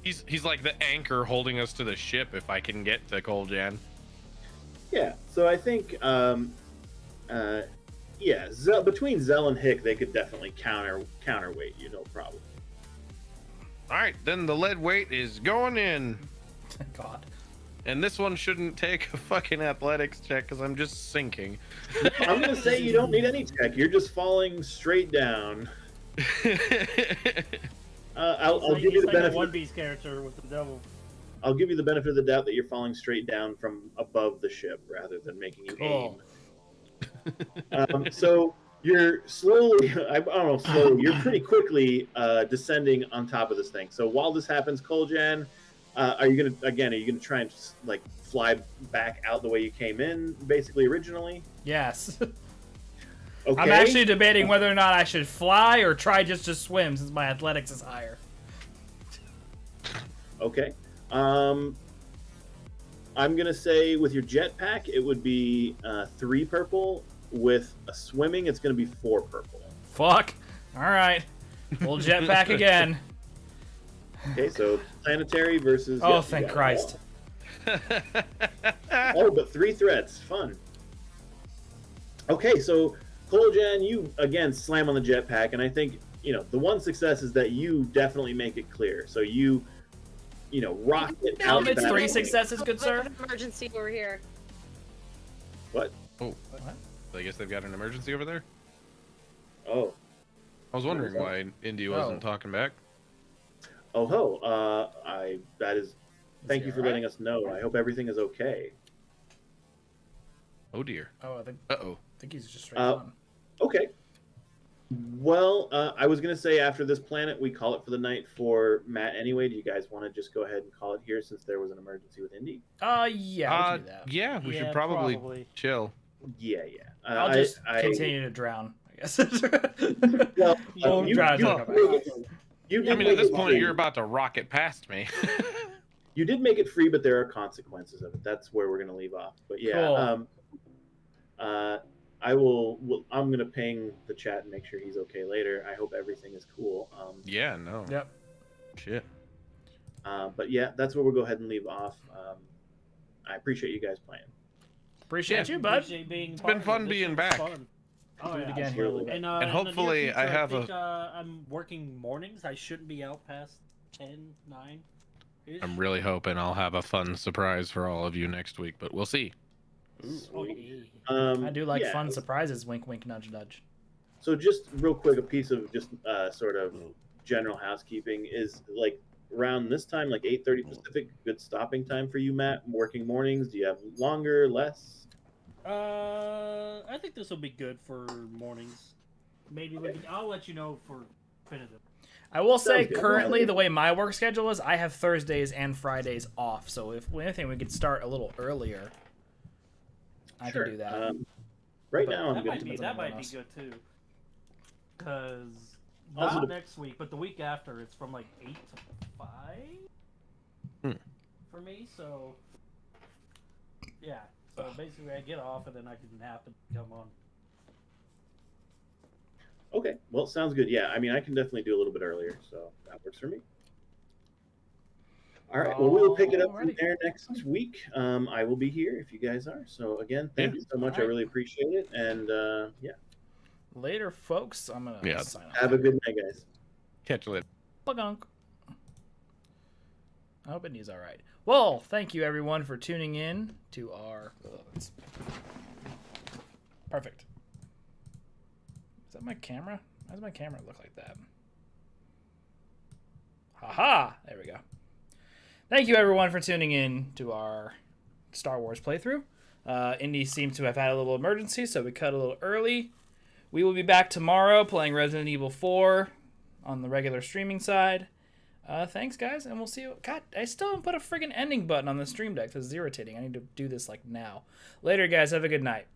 He's like the anchor holding us to the ship if I can get to Coljan.
Yeah. So I think Yeah, between Zell and Hick, they could definitely counterweight you, no problem.
All right, then the lead weight is going in.
Thank God.
And this one shouldn't take a fucking athletics check because I'm just sinking.
I'm gonna say you don't need any check. You're just falling straight down. I'll give you the benefit.
A One Piece character with the devil.
I'll give you the benefit of the doubt that you're falling straight down from above the ship rather than making you aim. So you're slowly, I don't know, slowly, you're pretty quickly descending on top of this thing. So while this happens, Koljan, are you gonna try and just, like, fly back out the way you came in, basically originally?
Yes.
Okay.
I'm actually debating whether or not I should fly or try just to swim since my athletics is higher.
Okay. I'm gonna say with your jetpack, it would be 3 purple. With a swimming, it's gonna be 4 purple.
Fuck. All right. Full jetpack again.
Okay, so planetary versus.
Oh,
yes,
thank Christ.
Oh, but 3 threats. Fun. Okay, so Koljan, you again slam on the jetpack, and I think the one success is that you definitely make it clear. So you rocket out.
It's 3 successes, good sir.
Emergency over here.
What?
Oh, what? I guess they've got an emergency over there.
Oh.
I was wondering why Indy wasn't talking back.
Oh ho! Thank you for letting us know. I hope everything is okay.
Oh dear.
Oh, I think.
Uh-oh.
I think he's just straight on.
Okay. Well, I was gonna say after this planet, we call it for the night for Matt. Anyway, do you guys want to just go ahead and call it here since there was an emergency with Indy?
Yeah, we can do that.
Yeah, we should probably chill.
Yeah.
I'll just continue to drown, I guess.
Well,
I mean,
at this point, you're about to rocket past me.
You did make it free, but there are consequences of it. That's where we're going to leave off. But yeah,
cool.
I'm going to ping the chat and make sure he's okay later. I hope everything is cool.
Yeah, no.
Yep.
Shit.
But yeah, that's where we'll go ahead and leave off. I appreciate you guys playing.
Appreciate you, bud.
It's been fun being back.
Oh,
do it
yeah,
again
here.
here.
And
hopefully I have
I'm working mornings. I shouldn't be out past 10, 9.
I'm really hoping I'll have a fun surprise for all of you next week, but we'll see.
I do like fun surprises. Wink, wink, nudge, nudge.
So just real quick, a piece of just sort of general housekeeping is like around this time, like 8:30 Pacific, good stopping time for you, Matt. Working mornings. Do you have longer, less?
I think this will be good for mornings. Maybe I'll let you know for definitive.
I will say currently the way my work schedule is, I have Thursdays and Fridays off. So if anything, we could start a little earlier. I can do that.
Right now,
that might be good too. Because
Also
not next week, but the week after, it's from like 8 to 5 for me. So yeah. So basically, I get off and then I can have to come on.
Okay, well, sounds good. Yeah, I mean, I can definitely do a little bit earlier, so that works for me. All right, well, we'll pick it up from there next week. I will be here if you guys are. So again, thank you so much. I really appreciate it, and yeah.
Later, folks. I'm gonna sign off.
Have a good night, guys.
Catch you later.
Bye-gunk. I hope Indy's all right. Well, thank you everyone for tuning in to our. Perfect. Is that my camera? Why does my camera look like that? Haha! There we go. Thank you everyone for tuning in to our Star Wars playthrough. Indy seems to have had a little emergency, so we cut a little early. We will be back tomorrow playing Resident Evil 4 on the regular streaming side. Thanks, guys, and we'll see you. God, I still haven't put a friggin' ending button on the stream deck. This is irritating. I need to do this, like, now. Later, guys. Have a good night.